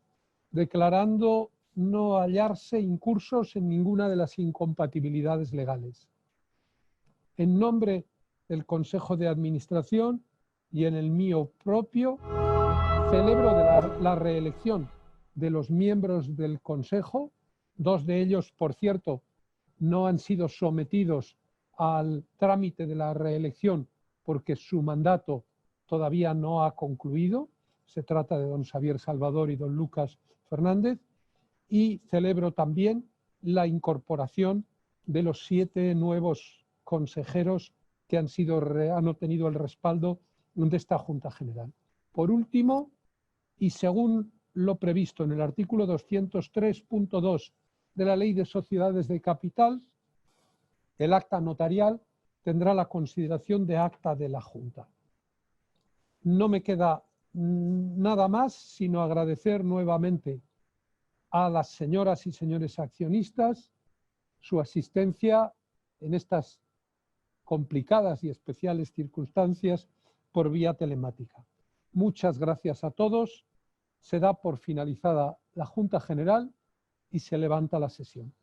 Speaker 1: declarando no hallarse incursos en ninguna de las incompatibilidades legales. En nombre del Consejo de Administración y en el mío propio, celebro la reelección de los miembros del Consejo. 2 de ellos, por cierto, no han sido sometidos al trámite de la reelección porque su mandato todavía no ha concluido. Se trata de don Xavier Salvador y don Lucas Fernández. Y celebro también la incorporación de los 7 nuevos consejeros que han obtenido el respaldo de esta Junta General. Por último, y según lo previsto en el artículo 203.2 de la Ley de Sociedades de Capital, el acta notarial tendrá la consideración de acta de la Junta. No me queda nada más sino agradecer nuevamente a las señoras y señores accionistas su asistencia en estas complicadas y especiales circunstancias por vía telemática. Muchas gracias a todos. Se da por finalizada la Junta General y se levanta la sesión.